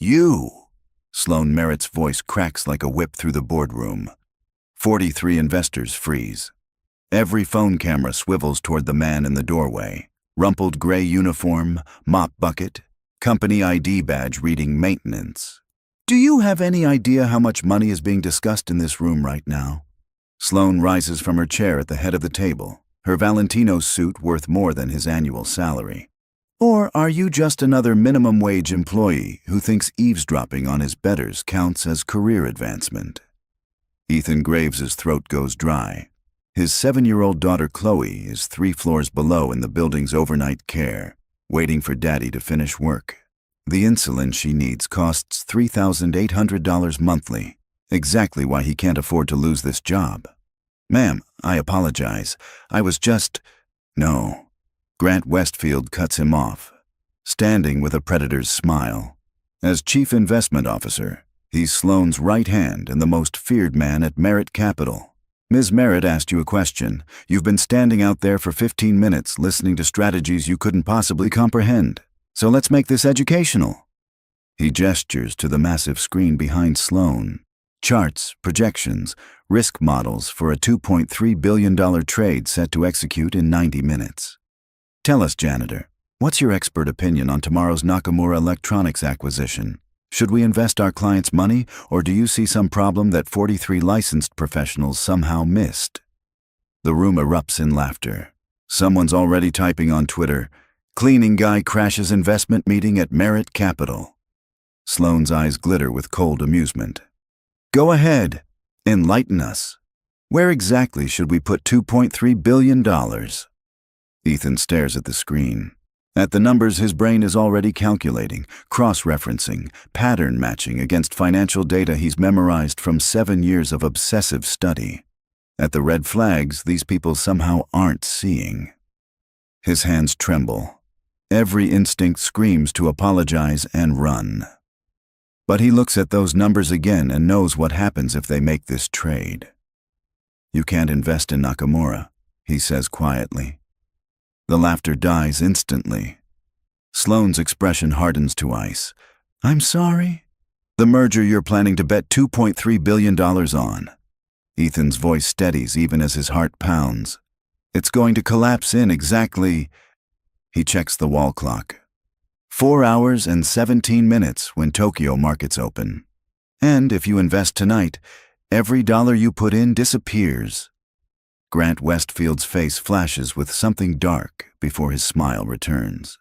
You! Sloan Merritt's voice cracks like a whip through the boardroom. 43 investors freeze. Every phone camera swivels toward the man in the doorway. Rumpled gray uniform, mop bucket, company ID badge reading maintenance. Do you have any idea how much money is being discussed in this room right now? Sloan rises from her chair at the head of the table, her Valentino suit worth more than his annual salary. Or are you just another minimum wage employee who thinks eavesdropping on his betters counts as career advancement? Ethan Graves's throat goes dry. His 7-year-old daughter Chloe is 3 floors below in the building's overnight care, waiting for Daddy to finish work. The insulin she needs costs $3,800 monthly, exactly why he can't afford to lose this job. Ma'am, I apologize. I was just... No. Grant Westfield cuts him off, standing with a predator's smile. As chief investment officer, he's Sloan's right hand and the most feared man at Merritt Capital. Ms. Merritt asked you a question. You've been standing out there for 15 minutes listening to strategies you couldn't possibly comprehend. So let's make this educational. He gestures to the massive screen behind Sloan. Charts, projections, risk models for a $2.3 billion trade set to execute in 90 minutes. Tell us, Janitor, what's your expert opinion on tomorrow's Nakamura Electronics acquisition? Should we invest our clients' money, or do you see some problem that 43 licensed professionals somehow missed? The room erupts in laughter. Someone's already typing on Twitter, "Cleaning guy crashes investment meeting at Merritt Capital." Sloan's eyes glitter with cold amusement. Go ahead, enlighten us. Where exactly should we put $2.3 billion? Ethan stares at the screen. At the numbers his brain is already calculating, cross-referencing, pattern matching against financial data he's memorized from 7 years of obsessive study. At the red flags these people somehow aren't seeing. His hands tremble. Every instinct screams to apologize and run. But he looks at those numbers again and knows what happens if they make this trade. You can't invest in Nakamura, he says quietly. The laughter dies instantly. Sloan's expression hardens to ice. I'm sorry? The merger you're planning to bet $2.3 billion on. Ethan's voice steadies even as his heart pounds. It's going to collapse in exactly... He checks the wall clock. 4 hours and 17 minutes when Tokyo markets open. And if you invest tonight, every dollar you put in disappears. Grant Westfield's face flashes with something dark before his smile returns.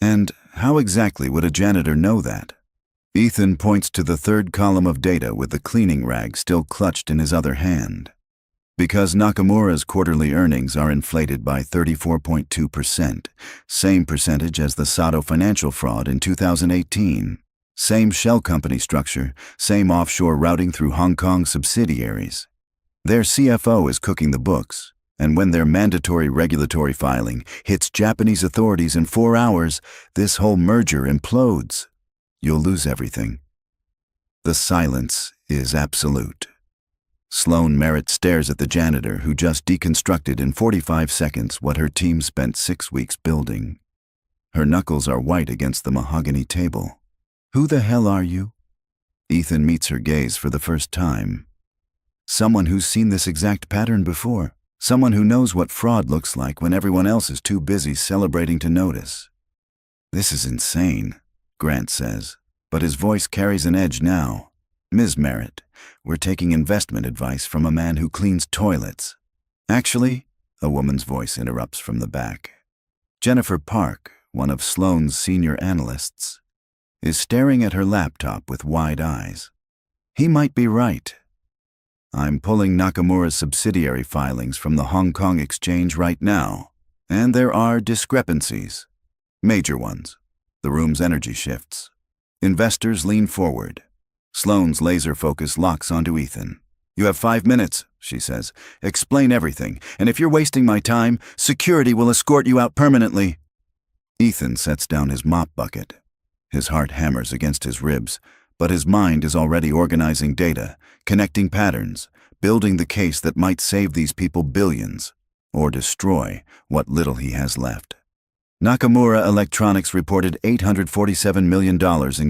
And how exactly would a janitor know that? Ethan points to the third column of data with the cleaning rag still clutched in his other hand. Because Nakamura's quarterly earnings are inflated by 34.2%, same percentage as the Sato financial fraud in 2018. Same shell company structure, same offshore routing through Hong Kong subsidiaries. Their CFO is cooking the books, and when their mandatory regulatory filing hits Japanese authorities in 4 hours, this whole merger implodes. You'll lose everything. The silence is absolute. Sloan Merritt stares at the janitor who just deconstructed in 45 seconds what her team spent 6 weeks building. Her knuckles are white against the mahogany table. Who the hell are you? Ethan meets her gaze for the first time. Someone who's seen this exact pattern before. Someone who knows what fraud looks like when everyone else is too busy celebrating to notice. This is insane, Grant says, but his voice carries an edge now. Ms. Merritt, we're taking investment advice from a man who cleans toilets. Actually, a woman's voice interrupts from the back. Jennifer Park, one of Sloan's senior analysts, is staring at her laptop with wide eyes. He might be right. I'm pulling Nakamura's subsidiary filings from the Hong Kong exchange right now, and there are discrepancies. Major ones. The room's energy shifts. Investors lean forward. Sloan's laser focus locks onto Ethan. You have 5 minutes, she says. Explain everything, and if you're wasting my time, security will escort you out permanently. Ethan sets down his mop bucket. His heart hammers against his ribs, but his mind is already organizing data, connecting patterns, building the case that might save these people billions, or destroy what little he has left. Nakamura Electronics reported $847 million in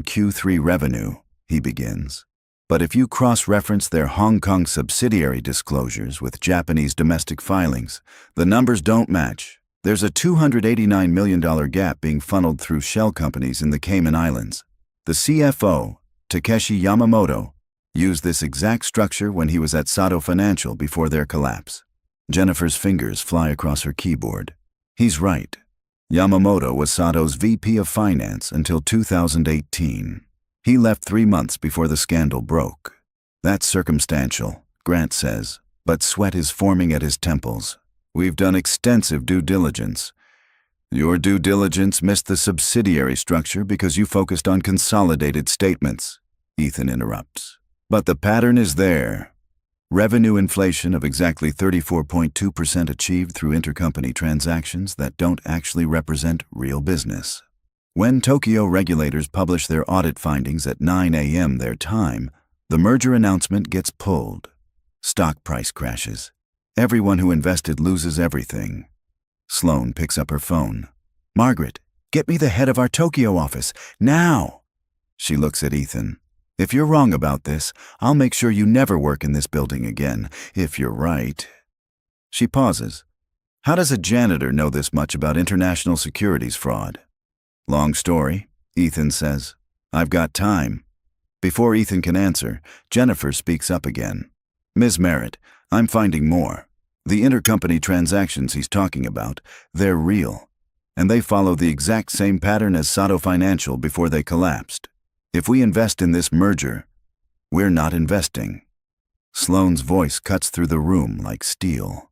Q3 revenue, he begins. But if you cross-reference their Hong Kong subsidiary disclosures with Japanese domestic filings, the numbers don't match. There's a $289 million gap being funneled through shell companies in the Cayman Islands. The CFO, Takeshi Yamamoto, used this exact structure when he was at Sato Financial before their collapse. Jennifer's fingers fly across her keyboard. He's right. Yamamoto was Sato's VP of Finance until 2018. He left 3 months before the scandal broke. That's circumstantial, Grant says, but sweat is forming at his temples. We've done extensive due diligence. Your due diligence missed the subsidiary structure because you focused on consolidated statements, Ethan interrupts. But the pattern is there. Revenue inflation of exactly 34.2% achieved through intercompany transactions that don't actually represent real business. When Tokyo regulators publish their audit findings at 9 a.m. their time, the merger announcement gets pulled. Stock price crashes. Everyone who invested loses everything. Sloane picks up her phone. Margaret, get me the head of our Tokyo office, now! She looks at Ethan. If you're wrong about this, I'll make sure you never work in this building again, if you're right. She pauses. How does a janitor know this much about international securities fraud? Long story, Ethan says. I've got time. Before Ethan can answer, Jennifer speaks up again. Ms. Merritt, I'm finding more. The intercompany transactions he's talking about, they're real. And they follow the exact same pattern as Sato Financial before they collapsed. If we invest in this merger, we're not investing. Sloane's voice cuts through the room like steel.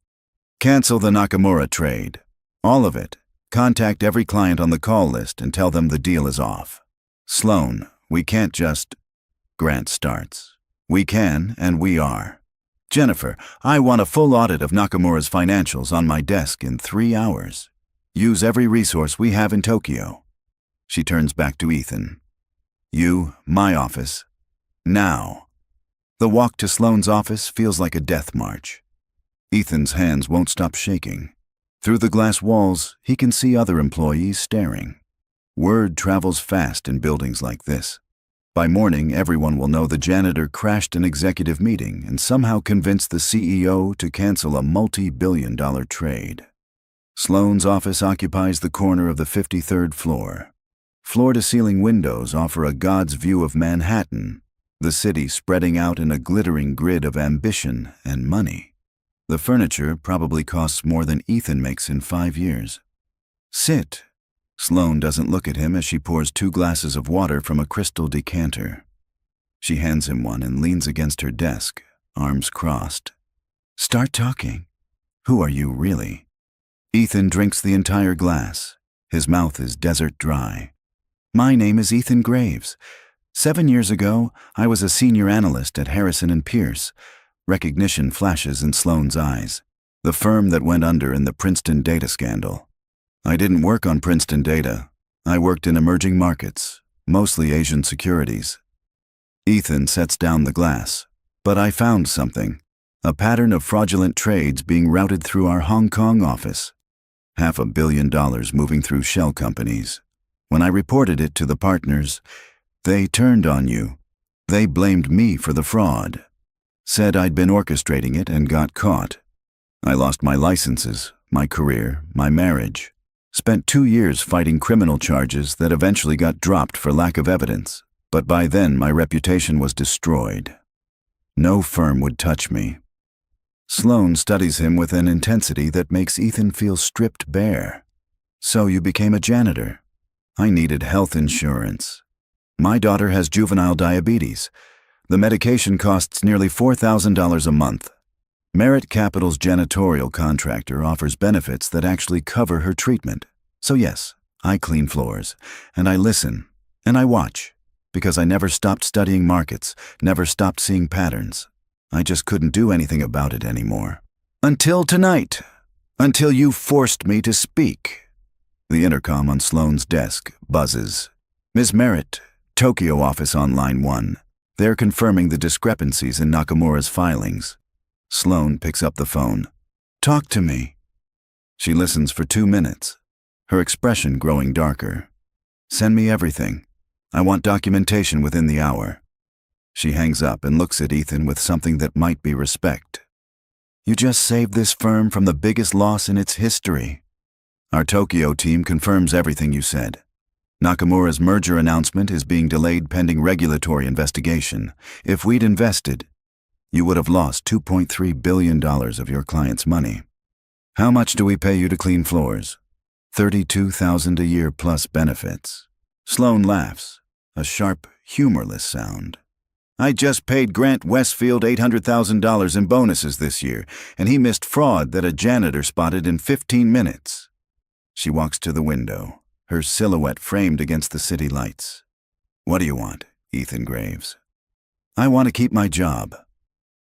Cancel the Nakamura trade. All of it. Contact every client on the call list and tell them the deal is off. Sloane, we can't just... Grant starts. We can, and we are. Jennifer, I want a full audit of Nakamura's financials on my desk in 3 hours. Use every resource we have in Tokyo. She turns back to Ethan. You, my office. Now. The walk to Sloane's office feels like a death march. Ethan's hands won't stop shaking. Through the glass walls, he can see other employees staring. Word travels fast in buildings like this. By morning, everyone will know the janitor crashed an executive meeting and somehow convinced the CEO to cancel a multi-billion-dollar trade. Sloane's office occupies the corner of the 53rd floor. Floor-to-ceiling windows offer a God's view of Manhattan, the city spreading out in a glittering grid of ambition and money. The furniture probably costs more than Ethan makes in 5 years. Sit. Sloane doesn't look at him as she pours 2 glasses of water from a crystal decanter. She hands him one and leans against her desk, arms crossed. Start talking. Who are you really? Ethan drinks the entire glass. His mouth is desert dry. My name is Ethan Graves. 7 years ago, I was a senior analyst at Harrison & Pierce. Recognition flashes in Sloane's eyes. The firm that went under in the Princeton data scandal. I didn't work on Princeton data. I worked in emerging markets, mostly Asian securities. Ethan sets down the glass. But I found something. A pattern of fraudulent trades being routed through our Hong Kong office. $500 million moving through shell companies. When I reported it to the partners, they turned on you. They blamed me for the fraud. Said I'd been orchestrating it and got caught. I lost my licenses, my career, my marriage. Spent 2 years fighting criminal charges that eventually got dropped for lack of evidence, but by then my reputation was destroyed. No firm would touch me. Sloane studies him with an intensity that makes Ethan feel stripped bare. So you became a janitor. I needed health insurance. My daughter has juvenile diabetes. The medication costs nearly $4,000 a month. Merit Capital's janitorial contractor offers benefits that actually cover her treatment. So yes, I clean floors, and I listen, and I watch, because I never stopped studying markets, never stopped seeing patterns. I just couldn't do anything about it anymore. Until tonight. Until you forced me to speak. The intercom on Sloane's desk buzzes. Ms. Merritt, Tokyo office on line 1. They're confirming the discrepancies in Nakamura's filings. Sloane picks up the phone. Talk to me. She listens for 2 minutes. her expression growing darker. "Send me everything. I want documentation within the hour." She hangs up and looks at Ethan with something that might be respect. "You just saved this firm from the biggest loss in its history. Our Tokyo team confirms everything you said. Nakamura's merger announcement is being delayed pending regulatory investigation. If we'd invested, you would have lost $2.3 billion of your client's money. How much do we pay you to clean floors?" $32,000 a year plus benefits. Sloan laughs, a sharp, humorless sound. "I just paid Grant Westfield $800,000 in bonuses this year, and he missed fraud that a janitor spotted in 15 minutes. She walks to the window, her silhouette framed against the city lights. "What do you want?" Ethan Graves. "I want to keep my job.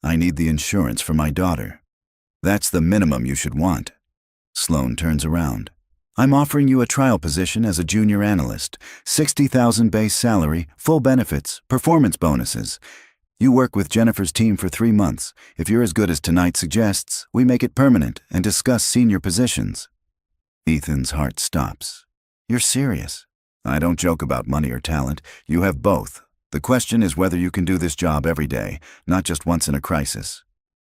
I need the insurance for my daughter." "That's the minimum you should want." Sloan turns around. "I'm offering you a trial position as a junior analyst, $60,000 base salary, full benefits, performance bonuses. You work with Jennifer's team for 3 months. If you're as good as tonight suggests, we make it permanent and discuss senior positions." Ethan's heart stops. "You're serious?" "I don't joke about money or talent. You have both. The question is whether you can do this job every day, not just once in a crisis."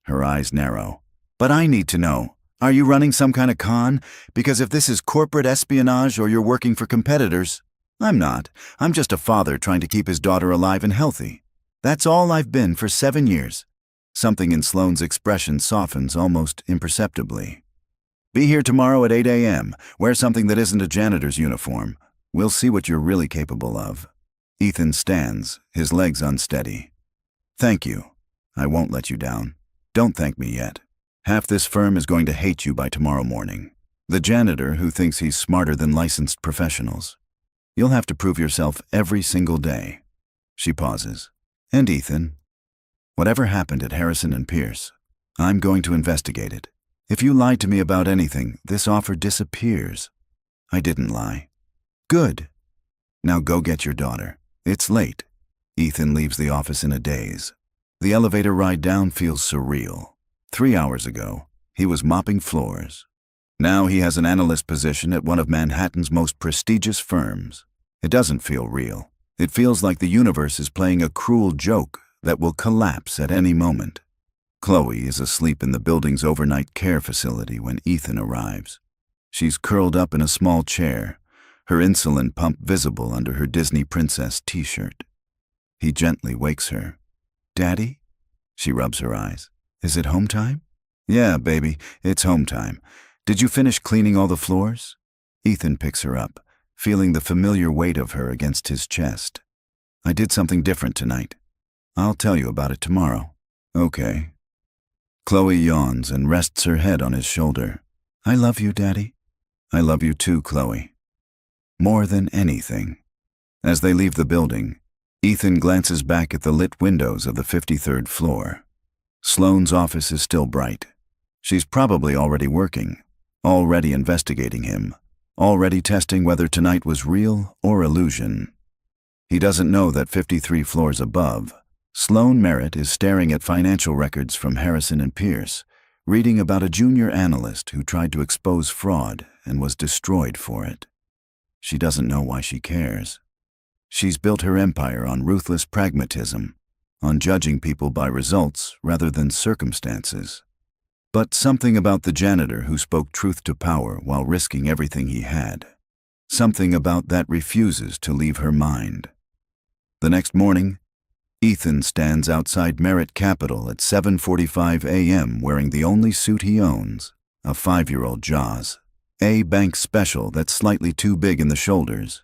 Her eyes narrow. "But I need to know. Are you running some kind of con? Because if this is corporate espionage or you're working for competitors..." "I'm not. I'm just a father trying to keep his daughter alive and healthy. That's all I've been for 7 years. Something in Sloane's expression softens almost imperceptibly. "Be here tomorrow at 8 a.m. Wear something that isn't a janitor's uniform. We'll see what you're really capable of." Ethan stands, his legs unsteady. "Thank you. I won't let you down. Don't thank me yet. Half this firm is going to hate you by tomorrow morning. The janitor who thinks he's smarter than licensed professionals. You'll have to prove yourself every single day." She pauses. "And Ethan, whatever happened at Harrison and Pierce, I'm going to investigate it. If you lied to me about anything, this offer disappears." "I didn't lie." "Good. Now go get your daughter. It's late." Ethan leaves the office in a daze. The elevator ride down feels surreal. 3 hours ago, he was mopping floors. Now he has an analyst position at one of Manhattan's most prestigious firms. It doesn't feel real. It feels like the universe is playing a cruel joke that will collapse at any moment. Chloe is asleep in the building's overnight care facility when Ethan arrives. She's curled up in a small chair, her insulin pump visible under her Disney princess t-shirt. He gently wakes her. "Daddy?" She rubs her eyes. "Is it home time?" "Yeah, baby, it's home time. Did you finish cleaning all the floors?" Ethan picks her up, feeling the familiar weight of her against his chest. "I did something different tonight. I'll tell you about it tomorrow." "Okay." Chloe yawns and rests her head on his shoulder. "I love you, Daddy." "I love you too, Chloe. More than anything." As they leave the building, Ethan glances back at the lit windows of the 53rd floor. Sloane's office is still bright. She's probably already working, already investigating him, already testing whether tonight was real or illusion. He doesn't know that 53 floors above, Sloane Merritt is staring at financial records from Harrison and Pierce, reading about a junior analyst who tried to expose fraud and was destroyed for it. She doesn't know why she cares. She's built her empire on ruthless pragmatism, on judging people by results rather than circumstances. But something about the janitor who spoke truth to power while risking everything he had. Something about that refuses to leave her mind. The next morning, Ethan stands outside Merritt Capital at 7:45 a.m. wearing the only suit he owns, a 5-year-old Jaws, a bank special that's slightly too big in the shoulders.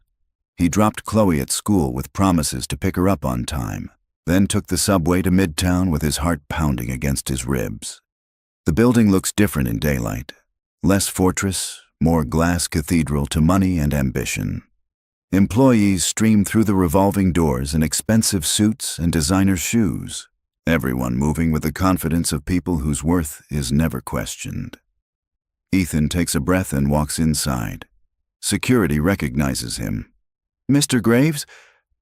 He dropped Chloe at school with promises to pick her up on time, then took the subway to Midtown with his heart pounding against his ribs. The building looks different in daylight. Less fortress, more glass cathedral to money and ambition. Employees stream through the revolving doors in expensive suits and designer shoes, everyone moving with the confidence of people whose worth is never questioned. Ethan takes a breath and walks inside. Security recognizes him. "Mr. Graves?"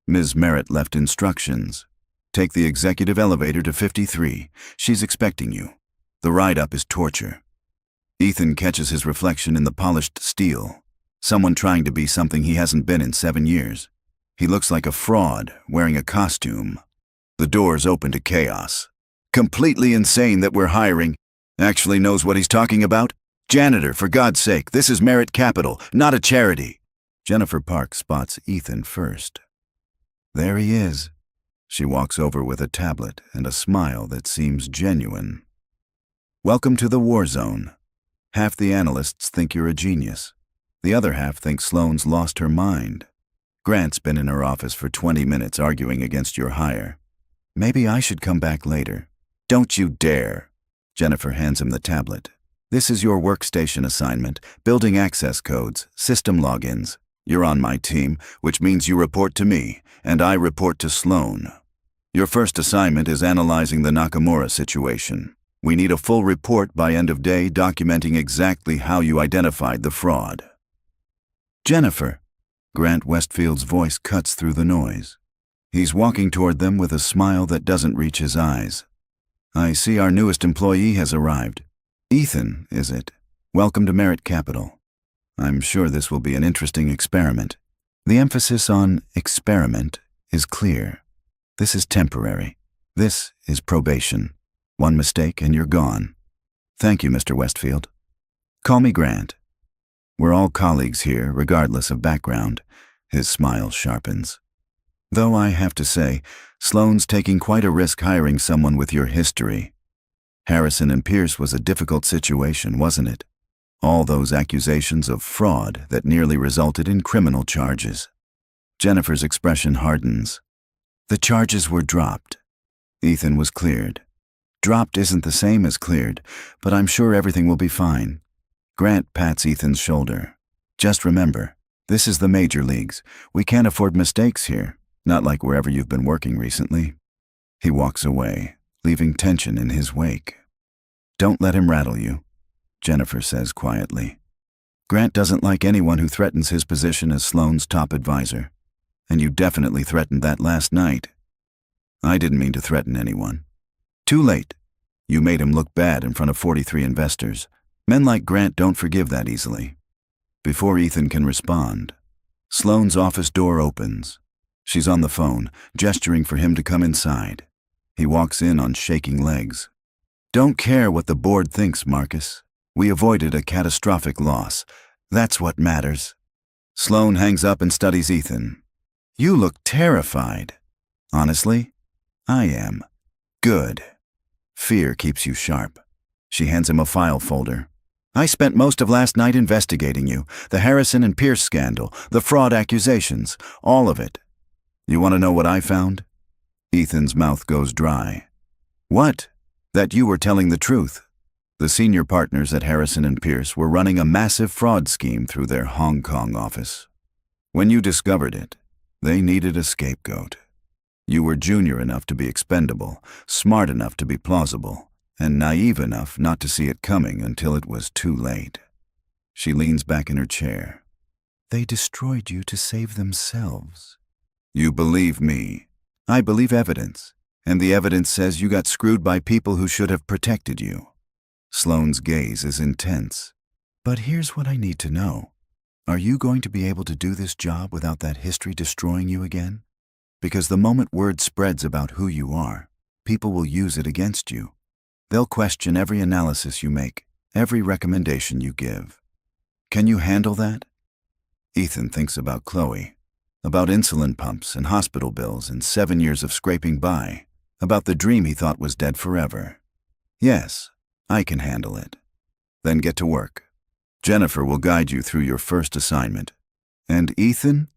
Ms. Merritt left instructions. "Take the executive elevator to 53. She's expecting you. The ride up is torture." Ethan catches his reflection in the polished steel. Someone trying to be something he hasn't been in 7 years. He looks like a fraud, wearing a costume. The doors open to chaos. Completely insane that we're hiring. Actually knows what he's talking about? Janitor, for God's sake, this is Merit Capital, not a charity. Jennifer Park spots Ethan first. There he is. She walks over with a tablet and a smile that seems genuine. Welcome to the war zone. Half the analysts think you're a genius. The other half think Sloane's lost her mind. Grant's been in her office for 20 minutes arguing against your hire. Maybe I should come back later. Don't you dare. Jennifer hands him the tablet. This is your workstation assignment, building access codes, system logins. You're on my team, which means you report to me, and I report to Sloane. Your first assignment is analyzing the Nakamura situation. We need a full report by end of day documenting exactly how you identified the fraud. Jennifer. Grant Westfield's voice cuts through the noise. He's walking toward them with a smile that doesn't reach his eyes. I see our newest employee has arrived. Ethan, is it? Welcome to Merit Capital. I'm sure this will be an interesting experiment. The emphasis on experiment is clear. This is temporary. This is probation. One mistake and you're gone. Thank you, Mr. Westfield. Call me Grant. We're all colleagues here, regardless of background. His smile sharpens. Though I have to say, Sloane's taking quite a risk hiring someone with your history. Harrison and Pierce was a difficult situation, wasn't it? All those accusations of fraud that nearly resulted in criminal charges. Jennifer's expression hardens. The charges were dropped. Ethan was cleared. Dropped isn't the same as cleared, but I'm sure everything will be fine. Grant pats Ethan's shoulder. Just remember, this is the major leagues. We can't afford mistakes here, not like wherever you've been working recently. He walks away, leaving tension in his wake. Don't let him rattle you, Jennifer says quietly. Grant doesn't like anyone who threatens his position as Sloane's top advisor. And you definitely threatened that last night. I didn't mean to threaten anyone. Too late. You made him look bad in front of 43 investors. Men like Grant don't forgive that easily. Before Ethan can respond, Sloane's office door opens. She's on the phone, gesturing for him to come inside. He walks in on shaking legs. Don't care what the board thinks, Marcus. We avoided a catastrophic loss. That's what matters. Sloane hangs up and studies Ethan. You look terrified. Honestly, I am. Good. Fear keeps you sharp. She hands him a file folder. I spent most of last night investigating you, the Harrison and Pierce scandal, the fraud accusations, all of it. You want to know what I found? Ethan's mouth goes dry. What? That you were telling the truth. The senior partners at Harrison and Pierce were running a massive fraud scheme through their Hong Kong office. When you discovered it, they needed a scapegoat. You were junior enough to be expendable, smart enough to be plausible, and naive enough not to see it coming until it was too late. She leans back in her chair. They destroyed you to save themselves. You believe me. I believe evidence, and the evidence says you got screwed by people who should have protected you. Sloane's gaze is intense. But here's what I need to know. Are you going to be able to do this job without that history destroying you again? Because the moment word spreads about who you are, people will use it against you. They'll question every analysis you make, every recommendation you give. Can you handle that? Ethan thinks about Chloe, about insulin pumps and hospital bills and 7 years of scraping by, about the dream he thought was dead forever. Yes, I can handle it. Then get to work. Jennifer will guide you through your first assignment. And Ethan,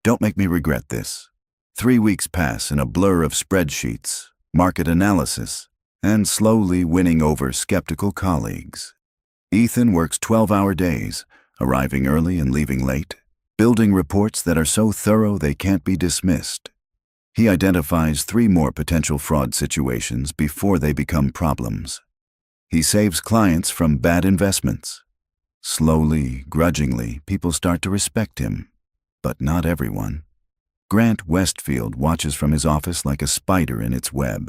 don't make me regret this. 3 weeks pass in a blur of spreadsheets, market analysis, and slowly winning over skeptical colleagues. Ethan works 12-hour days, arriving early and leaving late, building reports that are so thorough they can't be dismissed. He identifies 3 more potential fraud situations before they become problems. He saves clients from bad investments. Slowly, grudgingly, people start to respect him, but not everyone. Grant Westfield watches from his office like a spider in its web.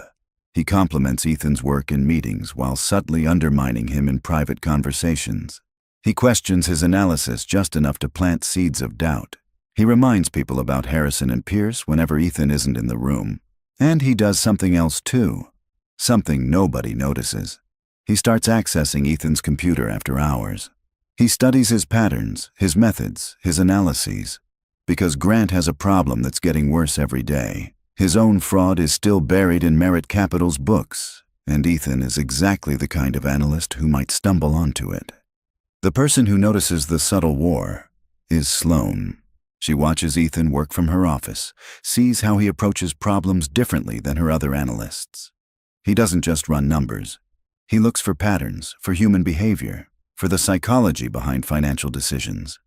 He compliments Ethan's work in meetings while subtly undermining him in private conversations. He questions his analysis just enough to plant seeds of doubt. He reminds people about Harrison and Pierce whenever Ethan isn't in the room. And he does something else too. Something nobody notices. He starts accessing Ethan's computer after hours. He studies his patterns, his methods, his analyses. Because Grant has a problem that's getting worse every day. His own fraud is still buried in Merit Capital's books, and Ethan is exactly the kind of analyst who might stumble onto it. The person who notices the subtle war is Sloane. She watches Ethan work from her office, sees how he approaches problems differently than her other analysts. He doesn't just run numbers. He looks for patterns, for human behavior, for the psychology behind financial decisions.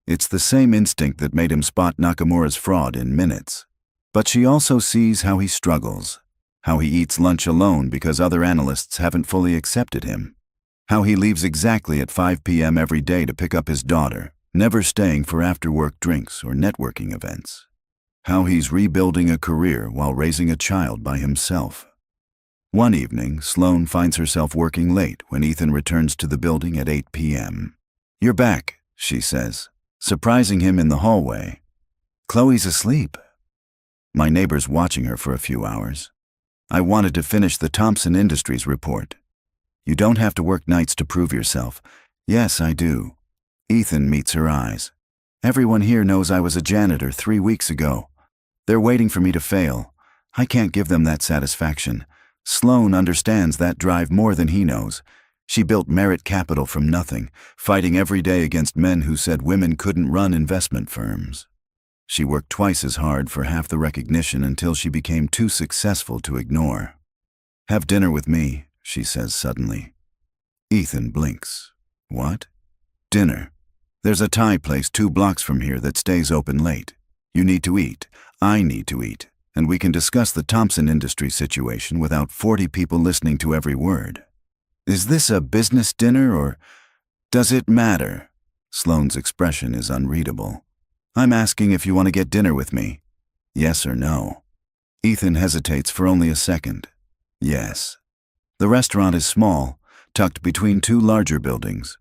It's the same instinct that made him spot Nakamura's fraud in minutes. But she also sees how he struggles, how he eats lunch alone because other analysts haven't fully accepted him, how he leaves exactly at 5 p.m. every day to pick up his daughter, never staying for after-work drinks or networking events, how he's rebuilding a career while raising a child by himself. One evening, Sloane finds herself working late when Ethan returns to the building at 8 p.m. "You're back," she says, surprising him in the hallway. "Chloe's asleep." "My neighbor's watching her for a few hours. I wanted to finish the Thompson Industries report." "You don't have to work nights to prove yourself." "Yes, I do." Ethan meets her eyes. "Everyone here knows I was a janitor 3 weeks ago. They're waiting for me to fail. I can't give them that satisfaction." Sloane understands that drive more than he knows. She built Merit Capital from nothing, fighting every day against men who said women couldn't run investment firms. She worked twice as hard for half the recognition until she became too successful to ignore. "Have dinner with me," she says suddenly. Ethan blinks. "What?" "Dinner. There's a Thai place 2 blocks from here that stays open late. You need to eat. I need to eat. And we can discuss the Thompson Industries situation without 40 people listening to every word." "Is this a business dinner or does it matter?" Sloane's expression is unreadable. "I'm asking if you want to get dinner with me. Yes or no?" Ethan hesitates for only a second. Yes. The restaurant is small, tucked between 2 larger buildings.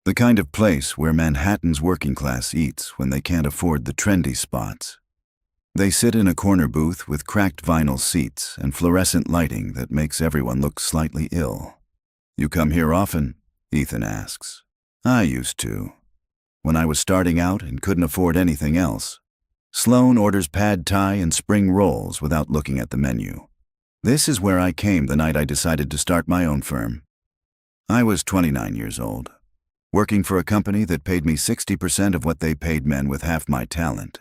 The kind of place where Manhattan's working class eats when they can't afford the trendy spots. They sit in a corner booth with cracked vinyl seats and fluorescent lighting that makes everyone look slightly ill. "You come here often?" Ethan asks. "I used to. When I was starting out and couldn't afford anything else." Sloane orders pad thai and spring rolls without looking at the menu. "This is where I came the night I decided to start my own firm. I was 29 years old, working for a company that paid me 60% of what they paid men with half my talent.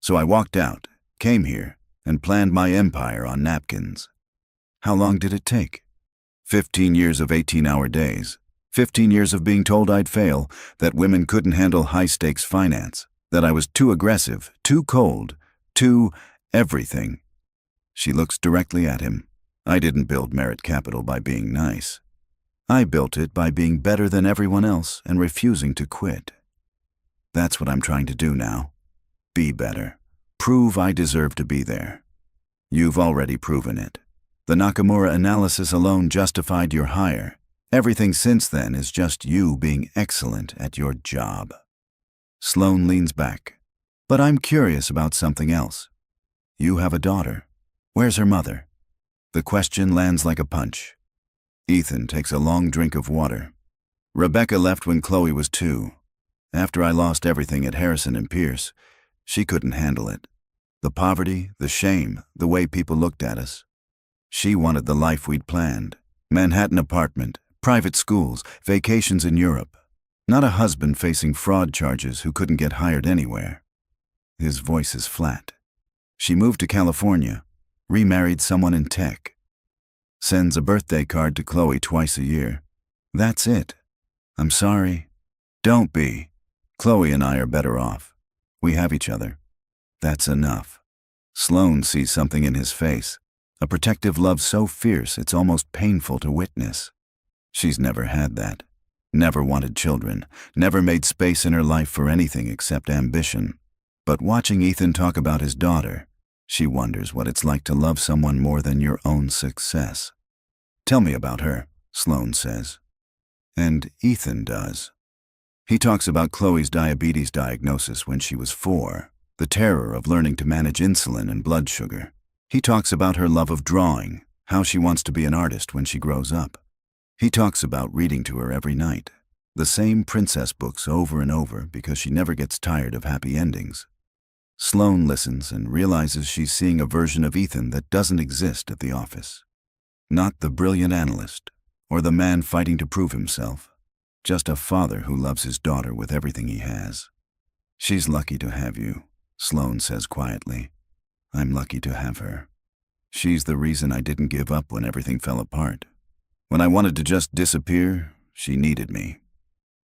So I walked out, came here, and planned my empire on napkins." "How long did it take?" 15 years of 18-hour days. 15 years of being told I'd fail, that women couldn't handle high-stakes finance, that I was too aggressive, too cold, too everything." She looks directly at him. "I didn't build Merit Capital by being nice. I built it by being better than everyone else and refusing to quit. That's what I'm trying to do now. Be better. Prove I deserve to be there. You've already proven it. The Nakamura analysis alone justified your hire. Everything since then is just you being excellent at your job." Sloane leans back. "But I'm curious about something else. You have a daughter. Where's her mother?" The question lands like a punch. Ethan takes a long drink of water. "Rebecca left when Chloe was 2. After I lost everything at Harrison and Pierce, she couldn't handle it. The poverty, the shame, the way people looked at us. She wanted the life we'd planned. Manhattan apartment, private schools, vacations in Europe. Not a husband facing fraud charges who couldn't get hired anywhere." His voice is flat. "She moved to California, remarried someone in tech. Sends a birthday card to Chloe twice a year. That's it. I'm sorry." "Don't be. Chloe and I are better off. We have each other. That's enough." Sloane sees something in his face, a protective love so fierce it's almost painful to witness. She's never had that. Never wanted children, never made space in her life for anything except ambition. But watching Ethan talk about his daughter, she wonders what it's like to love someone more than your own success. "Tell me about her," Sloane says. And Ethan does. He talks about Chloe's diabetes diagnosis when she was 4, the terror of learning to manage insulin and blood sugar. He talks about her love of drawing, how she wants to be an artist when she grows up. He talks about reading to her every night, the same princess books over and over because she never gets tired of happy endings. Sloane listens and realizes she's seeing a version of Ethan that doesn't exist at the office. Not the brilliant analyst, or the man fighting to prove himself. Just a father who loves his daughter with everything he has. "She's lucky to have you," Sloane says quietly. "I'm lucky to have her. She's the reason I didn't give up when everything fell apart. When I wanted to just disappear, she needed me.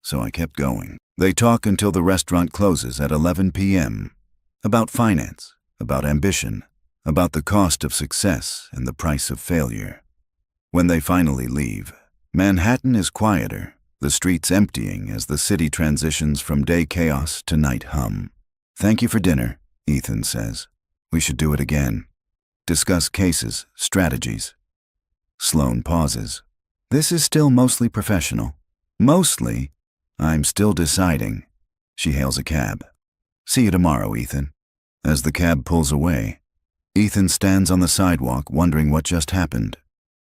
So I kept going." They talk until the restaurant closes at 11 p.m. About finance, about ambition, about the cost of success and the price of failure. When they finally leave, Manhattan is quieter, the streets emptying as the city transitions from day chaos to night hum. "Thank you for dinner," Ethan says. "We should do it again. Discuss cases, strategies." Sloane pauses. "This is still mostly professional." "Mostly? I'm still deciding." She hails a cab. "See you tomorrow, Ethan." As the cab pulls away, Ethan stands on the sidewalk wondering what just happened.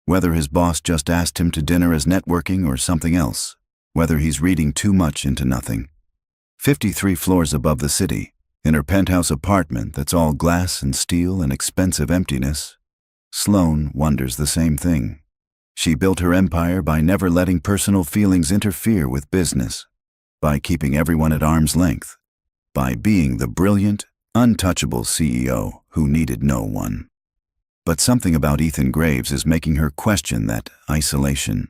Whether his boss just asked him to dinner as networking or something else. Whether he's reading too much into nothing. 53 floors above the city, in her penthouse apartment that's all glass and steel and expensive emptiness, Sloane wonders the same thing. She built her empire by never letting personal feelings interfere with business, by keeping everyone at arm's length, by being the brilliant, untouchable CEO who needed no one. But something about Ethan Graves is making her question that isolation.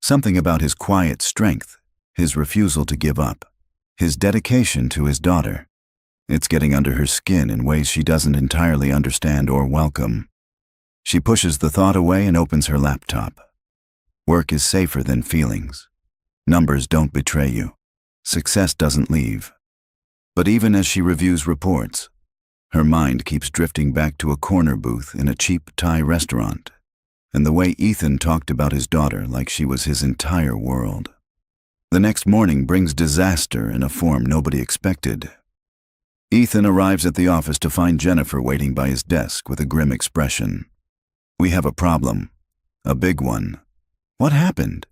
Something about his quiet strength, his refusal to give up, his dedication to his daughter. It's getting under her skin in ways she doesn't entirely understand or welcome. She pushes the thought away and opens her laptop. Work is safer than feelings. Numbers don't betray you. Success doesn't leave. But even as she reviews reports, her mind keeps drifting back to a corner booth in a cheap Thai restaurant, and the way Ethan talked about his daughter like she was his entire world. The next morning brings disaster in a form nobody expected. Ethan arrives at the office to find Jennifer waiting by his desk with a grim expression. "We have a problem. A big one." "What happened?"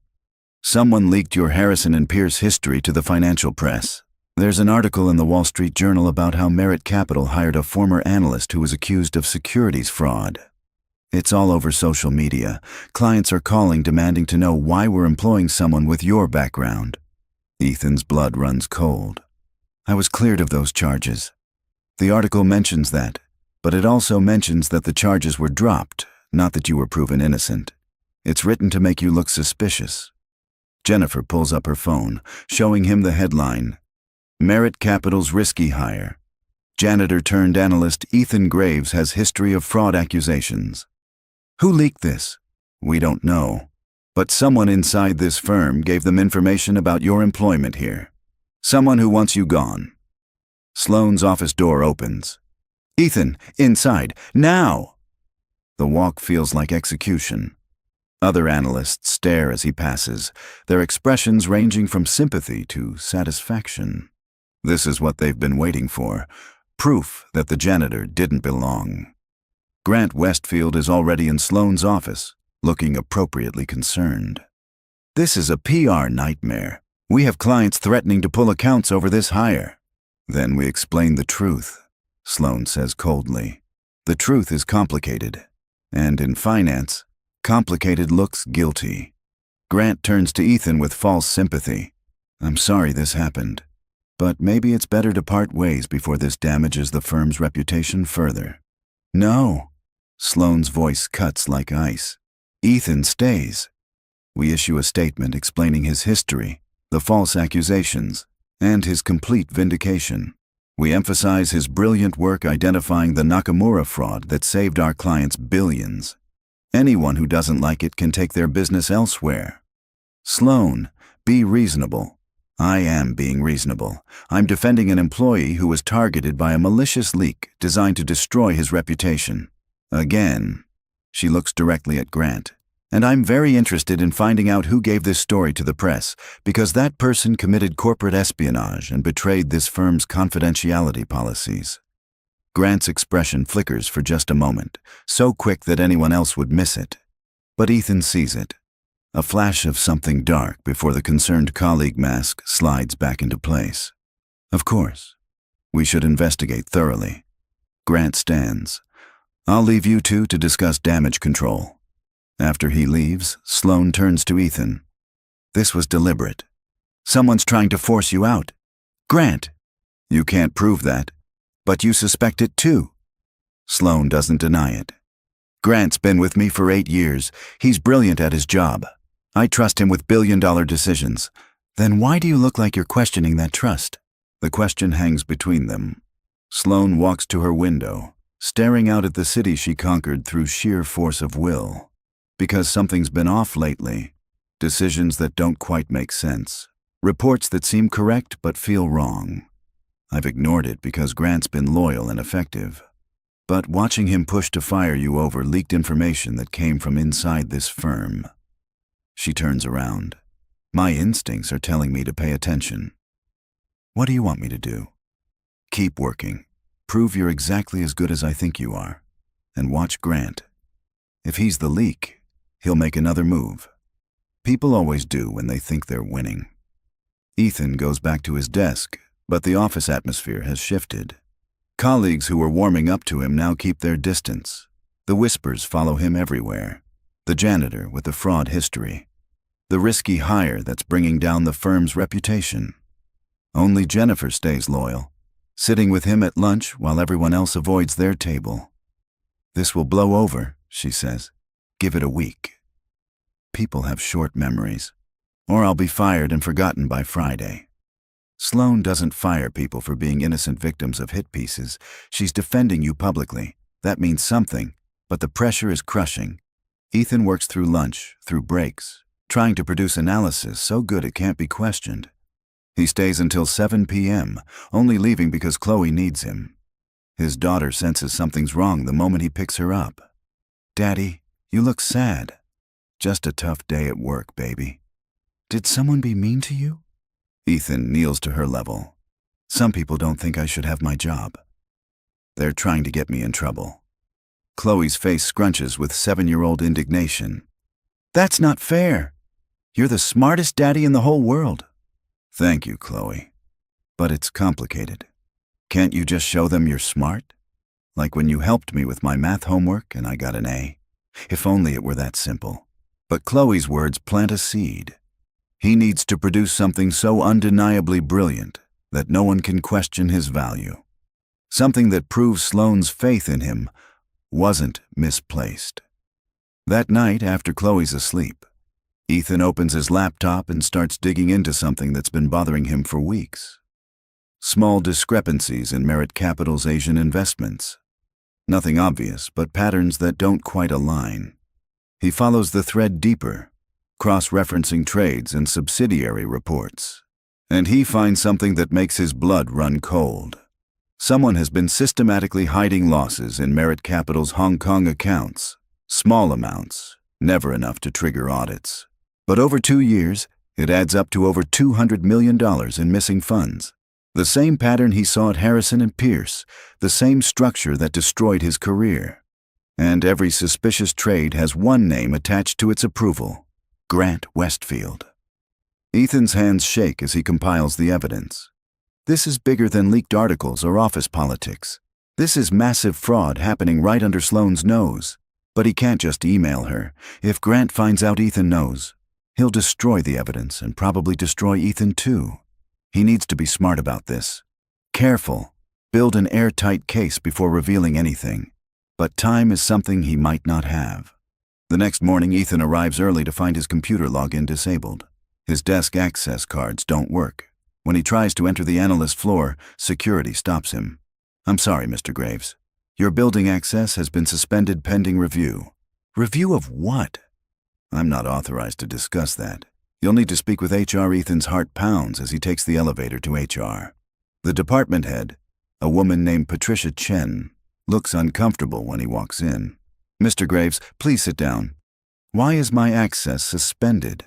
"Someone leaked your Harrison and Pierce history to the financial press. There's an article in the Wall Street Journal about how Merit Capital hired a former analyst who was accused of securities fraud. It's all over social media. Clients are calling demanding to know why we're employing someone with your background." Ethan's blood runs cold. "I was cleared of those charges. The article mentions that, but it also mentions that the charges were dropped, not that you were proven innocent. It's written to make you look suspicious." Jennifer pulls up her phone, showing him the headline, "Merit Capital's risky hire. Janitor turned analyst Ethan Graves has history of fraud accusations." "Who leaked this?" "We don't know. But someone inside this firm gave them information about your employment here. Someone who wants you gone." Sloane's office door opens. "Ethan, inside, now!" The walk feels like execution. Other analysts stare as he passes, their expressions ranging from sympathy to satisfaction. This is what they've been waiting for, proof that the janitor didn't belong. Grant Westfield is already in Sloane's office, looking appropriately concerned. "This is a PR nightmare. We have clients threatening to pull accounts over this hire." "Then we explain the truth," Sloane says coldly. "The truth is complicated, and in finance, complicated looks guilty." Grant turns to Ethan with false sympathy. "I'm sorry this happened, but maybe it's better to part ways before this damages the firm's reputation further." "No." Sloane's voice cuts like ice. "Ethan stays. We issue a statement explaining his history, the false accusations, and his complete vindication. We emphasize his brilliant work identifying the Nakamura fraud that saved our clients billions. Anyone who doesn't like it can take their business elsewhere." "Sloane, be reasonable." "I am being reasonable. I'm defending an employee who was targeted by a malicious leak designed to destroy his reputation." Again, she looks directly at Grant. And I'm very interested in finding out who gave this story to the press, because that person committed corporate espionage and betrayed this firm's confidentiality policies. Grant's expression flickers for just a moment, so quick that anyone else would miss it. But Ethan sees it. A flash of something dark before the concerned colleague mask slides back into place. Of course. We should investigate thoroughly. Grant stands. I'll leave you two to discuss damage control. After he leaves, Sloane turns to Ethan. This was deliberate. Someone's trying to force you out. Grant! You can't prove that. But you suspect it too. Sloane doesn't deny it. Grant's been with me for 8 years. He's brilliant at his job. I trust him with billion-dollar decisions. Then why do you look like you're questioning that trust? The question hangs between them. Sloane walks to her window, staring out at the city she conquered through sheer force of will. Because something's been off lately. Decisions that don't quite make sense. Reports that seem correct but feel wrong. I've ignored it because Grant's been loyal and effective. But watching him push to fire you over leaked information that came from inside this firm. She turns around. My instincts are telling me to pay attention. What do you want me to do? Keep working. Prove you're exactly as good as I think you are. And watch Grant. If he's the leak, he'll make another move. People always do when they think they're winning. Ethan goes back to his desk, but the office atmosphere has shifted. Colleagues who were warming up to him now keep their distance. The whispers follow him everywhere. The janitor with the fraud history. The risky hire that's bringing down the firm's reputation. Only Jennifer stays loyal, sitting with him at lunch while everyone else avoids their table. This will blow over, she says. Give it a week. People have short memories. Or I'll be fired and forgotten by Friday. Sloane doesn't fire people for being innocent victims of hit pieces. She's defending you publicly. That means something, but the pressure is crushing. Ethan works through lunch, through breaks, trying to produce analysis so good it can't be questioned. He stays until 7 p.m., only leaving because Chloe needs him. His daughter senses something's wrong the moment he picks her up. Daddy, you look sad. Just a tough day at work, baby. Did someone be mean to you? Ethan kneels to her level. Some people don't think I should have my job. They're trying to get me in trouble. Chloe's face scrunches with 7-year-old indignation. That's not fair. You're the smartest daddy in the whole world. Thank you, Chloe. But it's complicated. Can't you just show them you're smart? Like when you helped me with my math homework and I got an A. If only it were that simple. But Chloe's words plant a seed. He needs to produce something so undeniably brilliant that no one can question his value. Something that proves Sloane's faith in him wasn't misplaced. That night, after Chloe's asleep, Ethan opens his laptop and starts digging into something that's been bothering him for weeks. Small discrepancies in Merit Capital's Asian investments. Nothing obvious, but patterns that don't quite align. He follows the thread deeper, cross-referencing trades and subsidiary reports. And he finds something that makes his blood run cold. Someone has been systematically hiding losses in Merit Capital's Hong Kong accounts. Small amounts, never enough to trigger audits. But over 2 years, it adds up to over $200 million in missing funds. The same pattern he saw at Harrison and Pierce, the same structure that destroyed his career. And every suspicious trade has one name attached to its approval: Grant Westfield. Ethan's hands shake as he compiles the evidence. This is bigger than leaked articles or office politics. This is massive fraud happening right under Sloane's nose. But he can't just email her. If Grant finds out Ethan knows, he'll destroy the evidence and probably destroy Ethan too. He needs to be smart about this. Careful. Build an airtight case before revealing anything. But time is something he might not have. The next morning, Ethan arrives early to find his computer login disabled. His desk access cards don't work. When he tries to enter the analyst floor, security stops him. I'm sorry, Mr. Graves. Your building access has been suspended pending review. Review of what? I'm not authorized to discuss that. You'll need to speak with HR. Ethan's heart pounds as he takes the elevator to HR. The department head, a woman named Patricia Chen, looks uncomfortable when he walks in. Mr. Graves, please sit down. Why is my access suspended?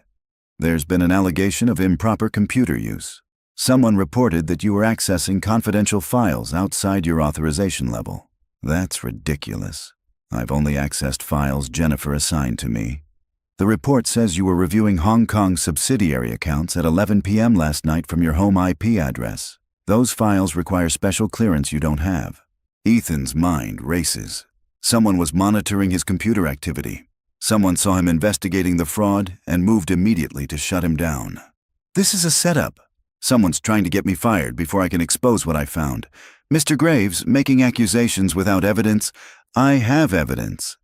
There's been an allegation of improper computer use. Someone reported that you were accessing confidential files outside your authorization level. That's ridiculous. I've only accessed files Jennifer assigned to me. The report says you were reviewing Hong Kong subsidiary accounts at 11 p.m. last night from your home IP address. Those files require special clearance you don't have. Ethan's mind races. Someone was monitoring his computer activity. Someone saw him investigating the fraud and moved immediately to shut him down. This is a setup. Someone's trying to get me fired before I can expose what I found. Mr. Graves, making accusations without evidence. I have evidence.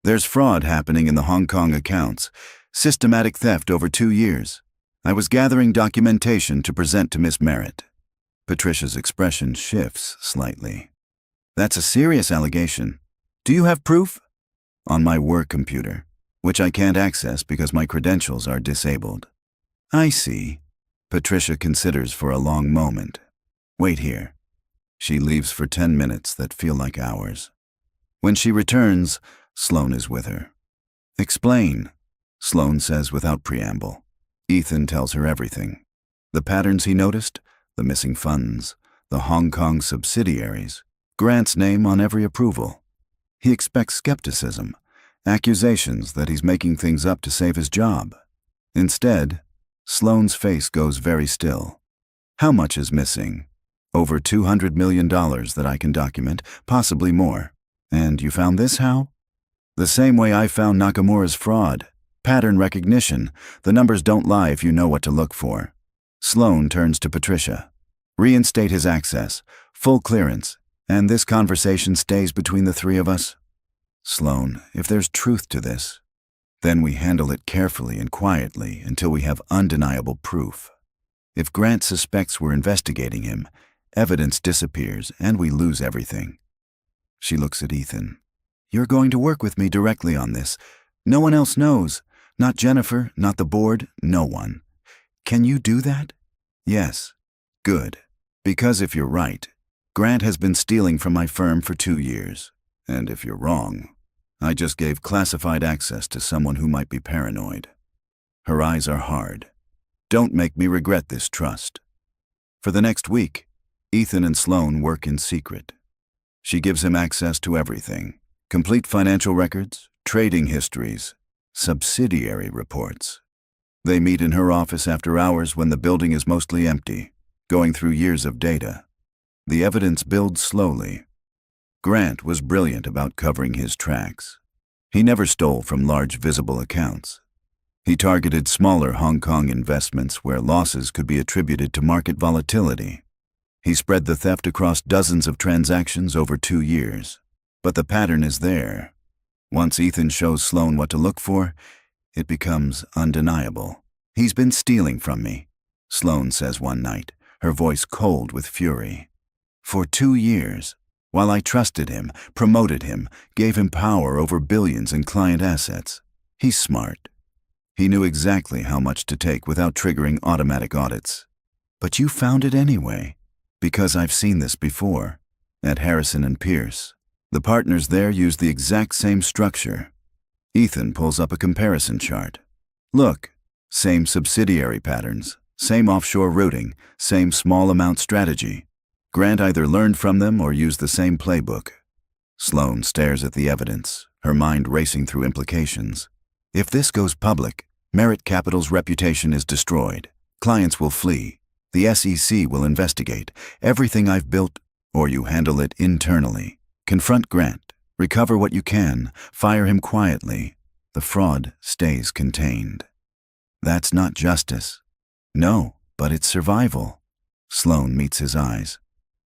There's fraud happening in the Hong Kong accounts. Systematic theft over 2 years. I was gathering documentation to present to Miss Merritt. Patricia's expression shifts slightly. That's a serious allegation. Do you have proof? On my work computer, which I can't access because my credentials are disabled. I see. Patricia considers for a long moment. Wait here. She leaves for 10 minutes that feel like hours. When she returns, Sloane is with her. Explain, Sloane says without preamble. Ethan tells her everything. The patterns he noticed, the missing funds, the Hong Kong subsidiaries, Grant's name on every approval. He expects skepticism, accusations that he's making things up to save his job. Instead, Sloane's face goes very still. How much is missing? Over $200 million that I can document, possibly more. And you found this how? The same way I found Nakamura's fraud. Pattern recognition. The numbers don't lie if you know what to look for. Sloane turns to Patricia. Reinstate his access, full clearance, and this conversation stays between the three of us. Sloane, if there's truth to this, then we handle it carefully and quietly until we have undeniable proof. If Grant suspects we're investigating him, evidence disappears and we lose everything. She looks at Ethan. You're going to work with me directly on this. No one else knows. Not Jennifer, not the board, no one. Can you do that? Yes. Good. Because if you're right, Grant has been stealing from my firm for 2 years. And if you're wrong, I just gave classified access to someone who might be paranoid. Her eyes are hard. Don't make me regret this trust. For the next week, Ethan and Sloane work in secret. She gives him access to everything. Complete financial records, trading histories, subsidiary reports. They meet in her office after hours when the building is mostly empty, going through years of data. The evidence builds slowly. Grant was brilliant about covering his tracks. He never stole from large visible accounts. He targeted smaller Hong Kong investments where losses could be attributed to market volatility. He spread the theft across dozens of transactions over 2 years. But the pattern is there. Once Ethan shows Sloane what to look for, it becomes undeniable. He's been stealing from me, Sloane says one night, her voice cold with fury. For 2 years, while I trusted him, promoted him, gave him power over billions in client assets. He's smart. He knew exactly how much to take without triggering automatic audits. But you found it anyway, because I've seen this before, at Harrison and Pierce. The partners there used the exact same structure. Ethan pulls up a comparison chart. Look, same subsidiary patterns, same offshore routing, same small amount strategy. Grant either learned from them or used the same playbook. Sloane stares at the evidence, her mind racing through implications. If this goes public, Merritt Capital's reputation is destroyed. Clients will flee. The SEC will investigate. Everything I've built, or you handle it internally. Confront Grant. Recover what you can. Fire him quietly. The fraud stays contained. That's not justice. No, but it's survival. Sloane meets his eyes.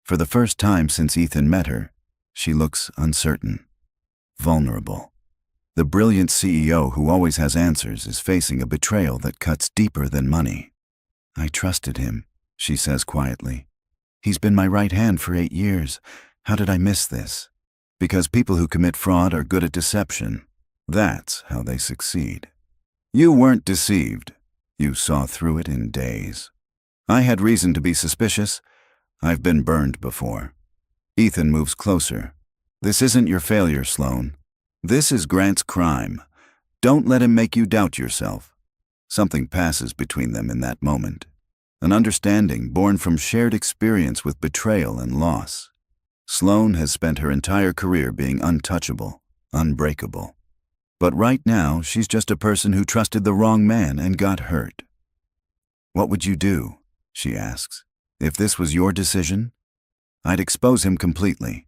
For the first time since Ethan met her, she looks uncertain, vulnerable. The brilliant CEO who always has answers is facing a betrayal that cuts deeper than money. I trusted him, she says quietly. He's been my right hand for 8 years. How did I miss this? Because people who commit fraud are good at deception. That's how they succeed. You weren't deceived. You saw through it in days. I had reason to be suspicious. I've been burned before. Ethan moves closer. This isn't your failure, Sloane. This is Grant's crime. Don't let him make you doubt yourself. Something passes between them in that moment. An understanding born from shared experience with betrayal and loss. Sloane has spent her entire career being untouchable, unbreakable. But right now, she's just a person who trusted the wrong man and got hurt. "What would you do?" she asks. "If this was your decision?" "I'd expose him completely.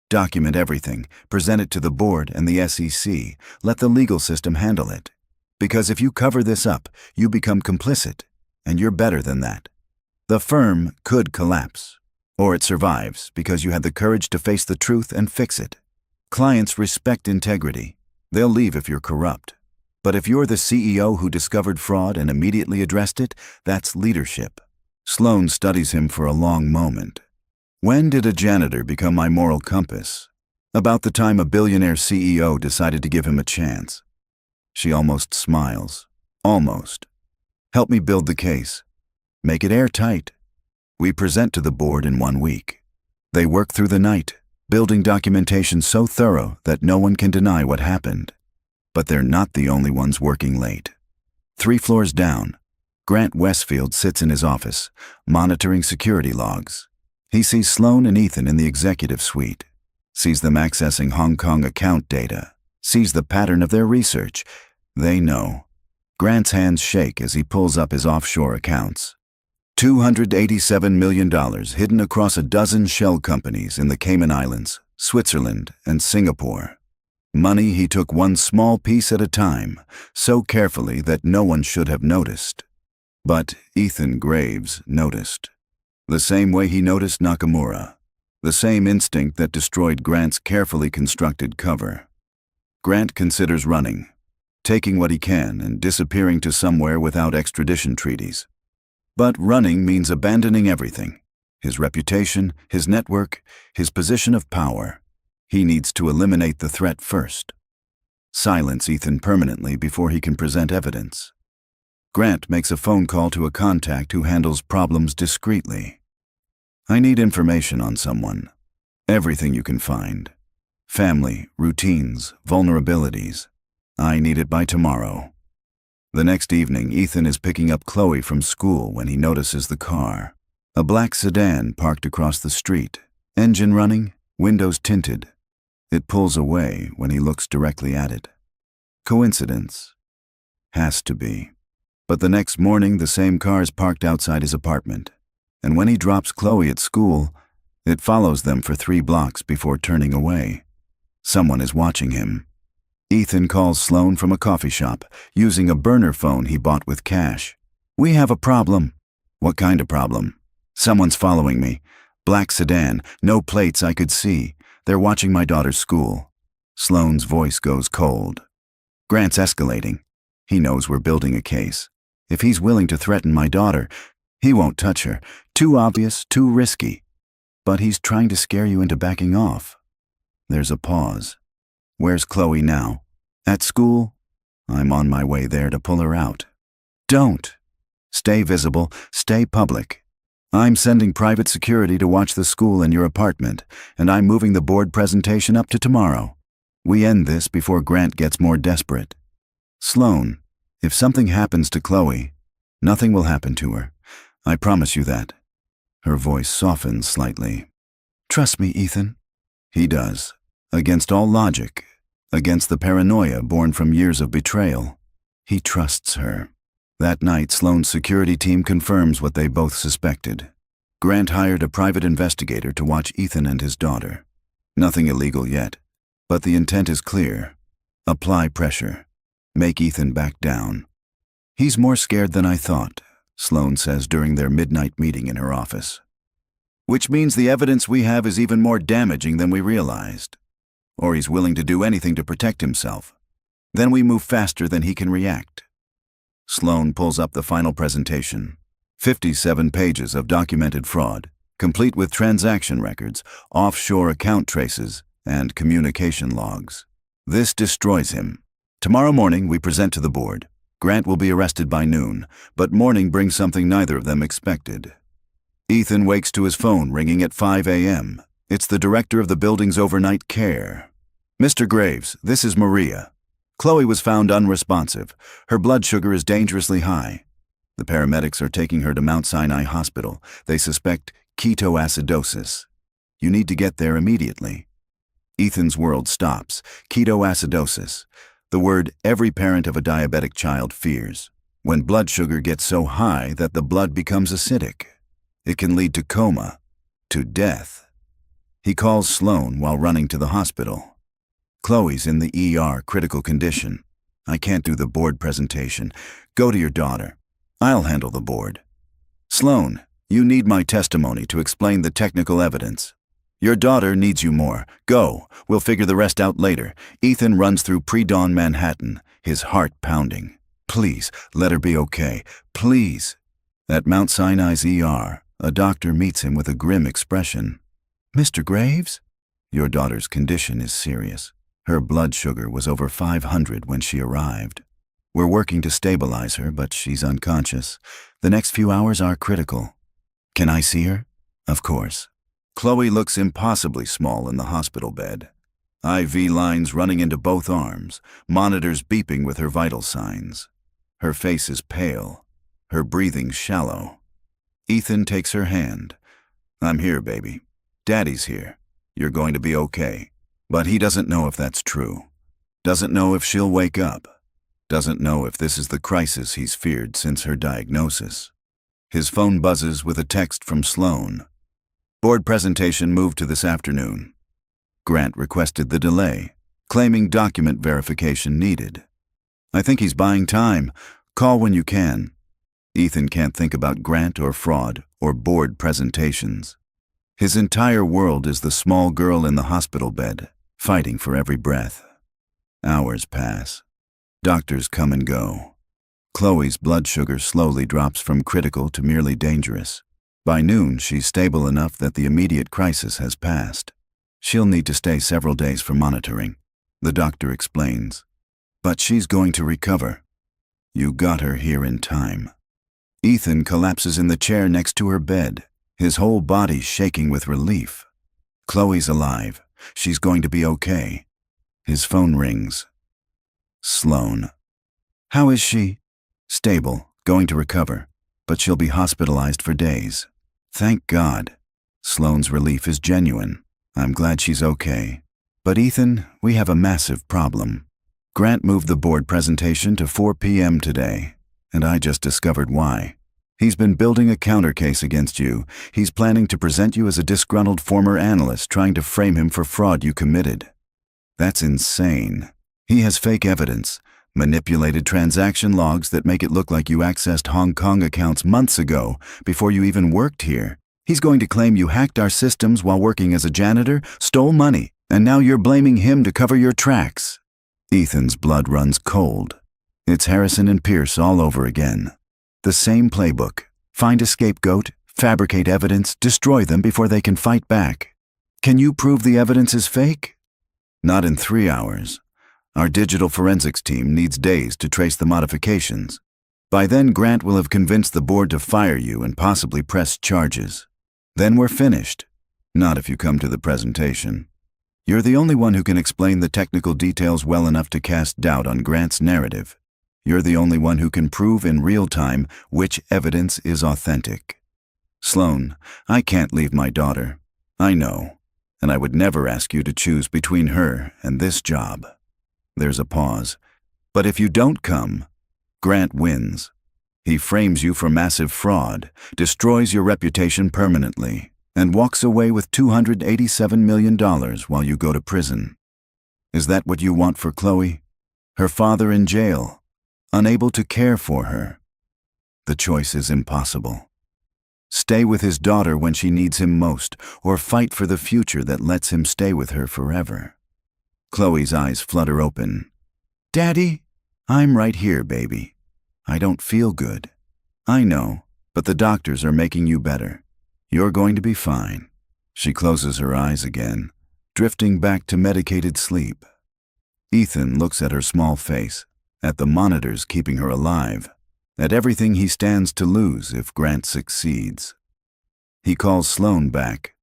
Document everything, present it to the board and the SEC, let the legal system handle it. Because if you cover this up, you become complicit, and you're better than that. The firm could collapse, or it survives because you had the courage to face the truth and fix it. Clients respect integrity. They'll leave if you're corrupt. But if you're the CEO who discovered fraud and immediately addressed it, that's leadership." Sloane studies him for a long moment. "When did a janitor become my moral compass?" "About the time a billionaire CEO decided to give him a chance." She almost smiles. "Almost. Help me build the case. Make it airtight. We present to the board in 1 week. They work through the night, building documentation so thorough that no one can deny what happened. But they're not the only ones working late. 3 floors down, Grant Westfield sits in his office, monitoring security logs. He sees Sloane and Ethan in the executive suite, sees them accessing Hong Kong account data, sees the pattern of their research. They know. Grant's hands shake as he pulls up his offshore accounts. $287 million hidden across a dozen shell companies in the Cayman Islands, Switzerland, and Singapore. Money he took one small piece at a time, so carefully that no one should have noticed. But Ethan Graves noticed. The same way he noticed Nakamura. The same instinct that destroyed Grant's carefully constructed cover. Grant considers running, taking what he can and disappearing to somewhere without extradition treaties. But running means abandoning everything. His reputation, his network, his position of power. He needs to eliminate the threat first. Silence Ethan permanently before he can present evidence. Grant makes a phone call to a contact who handles problems discreetly. "I need information on someone. Everything you can find. Family, routines, vulnerabilities. I need it by tomorrow." The next evening, Ethan is picking up Chloe from school when he notices the car. A black sedan parked across the street, engine running, windows tinted. It pulls away when he looks directly at it. Coincidence? Has to be. But the next morning, the same car is parked outside his apartment. And when he drops Chloe at school, it follows them for 3 blocks before turning away. Someone is watching him. Ethan calls Sloane from a coffee shop, using a burner phone he bought with cash. "We have a problem." "What kind of problem?" "Someone's following me. Black sedan, no plates I could see. They're watching my daughter's school." Sloane's voice goes cold. Grant's escalating. He knows we're building a case. If he's willing to threaten my daughter, he won't touch her. Too obvious, too risky. But he's trying to scare you into backing off. There's a pause. "Where's Chloe now?" "At school." "I'm on my way there to pull her out." "Don't. Stay visible, stay public. I'm sending private security to watch the school and your apartment, and I'm moving the board presentation up to tomorrow. We end this before Grant gets more desperate." "Sloane, if something happens to Chloe, nothing will happen to her. I promise you that." Her voice softens slightly. "Trust me, Ethan." He does. Against all logic, against the paranoia born from years of betrayal, he trusts her. That night, Sloane's security team confirms what they both suspected. Grant hired a private investigator to watch Ethan and his daughter. Nothing illegal yet, but the intent is clear. Apply pressure. Make Ethan back down. "He's more scared than I thought," Sloane says during their midnight meeting in her office. "Which means the evidence we have is even more damaging than we realized. Or he's willing to do anything to protect himself. Then we move faster than he can react." Sloane pulls up the final presentation. 57 pages of documented fraud, complete with transaction records, offshore account traces, and communication logs. This destroys him. "Tomorrow morning we present to the board. Grant will be arrested by noon, but morning brings something neither of them expected. Ethan wakes to his phone ringing at 5 a.m. It's the director of the building's overnight care. "Mr. Graves, this is Maria." Chloe was found unresponsive. Her blood sugar is dangerously high. The paramedics are taking her to Mount Sinai Hospital. They suspect ketoacidosis. You need to get there immediately. Ethan's world stops. Ketoacidosis. The word every parent of a diabetic child fears. When blood sugar gets so high that the blood becomes acidic. It can lead to coma, to death. He calls Sloan while running to the hospital. Chloe's in the ER, critical condition. I can't do the board presentation. Go to your daughter. I'll handle the board. Sloan, you need my testimony to explain the technical evidence. Your daughter needs you more. Go. We'll figure the rest out later. Ethan runs through pre-dawn Manhattan, his heart pounding. Please, let her be okay. Please. At Mount Sinai's ER, a doctor meets him with a grim expression. Mr. Graves? Your daughter's condition is serious. Her blood sugar was over 500 when she arrived. We're working to stabilize her, but she's unconscious. The next few hours are critical. Can I see her? Of course. Chloe looks impossibly small in the hospital bed. IV lines running into both arms, monitors beeping with her vital signs. Her face is pale, her breathing shallow. Ethan takes her hand. I'm here, baby. Daddy's here. You're going to be okay. But he doesn't know if that's true. Doesn't know if she'll wake up. Doesn't know if this is the crisis he's feared since her diagnosis. His phone buzzes with a text from Sloan. Board presentation moved to this afternoon. Grant requested the delay, claiming document verification needed. I think he's buying time. Call when you can. Ethan can't think about Grant or fraud or board presentations. His entire world is the small girl in the hospital bed, fighting for every breath. Hours pass. Doctors come and go. Chloe's blood sugar slowly drops from critical to merely dangerous. By noon, she's stable enough that the immediate crisis has passed. She'll need to stay several days for monitoring, the doctor explains. But she's going to recover. You got her here in time. Ethan collapses in the chair next to her bed, his whole body shaking with relief. Chloe's alive. She's going to be okay. His phone rings. Sloan. How is she? Stable, going to recover, but she'll be hospitalized for days. Thank God. Sloan's relief is genuine. I'm glad she's okay. But Ethan, we have a massive problem. Grant moved the board presentation to 4 p.m. today, and I just discovered why. He's been building a counter case against you. He's planning to present you as a disgruntled former analyst trying to frame him for fraud you committed. That's insane. He has fake evidence, manipulated transaction logs that make it look like you accessed Hong Kong accounts months ago, before you even worked here. He's going to claim you hacked our systems while working as a janitor, stole money, and now you're blaming him to cover your tracks. Ethan's blood runs cold. It's Harrison and Pierce all over again. The same playbook. Find a scapegoat, fabricate evidence, destroy them before they can fight back. Can you prove the evidence is fake? Not in 3 hours. Our digital forensics team needs days to trace the modifications. By then, Grant will have convinced the board to fire you and possibly press charges. Then we're finished. Not if you come to the presentation. You're the only one who can explain the technical details well enough to cast doubt on Grant's narrative. You're the only one who can prove in real time which evidence is authentic. Sloan, I can't leave my daughter. I know, and I would never ask you to choose between her and this job. There's a pause. But if you don't come, Grant wins. He frames you for massive fraud, destroys your reputation permanently, and walks away with $287 million while you go to prison. Is that what you want for Chloe? Her father in jail, unable to care for her. The choice is impossible. Stay with his daughter when she needs him most, or fight for the future that lets him stay with her forever. Chloe's eyes flutter open. Daddy, I'm right here, baby. I don't feel good. I know, but the doctors are making you better. You're going to be fine. She closes her eyes again, drifting back to medicated sleep. Ethan looks at her small face, at the monitors keeping her alive, at everything he stands to lose if Grant succeeds. He calls Sloan back.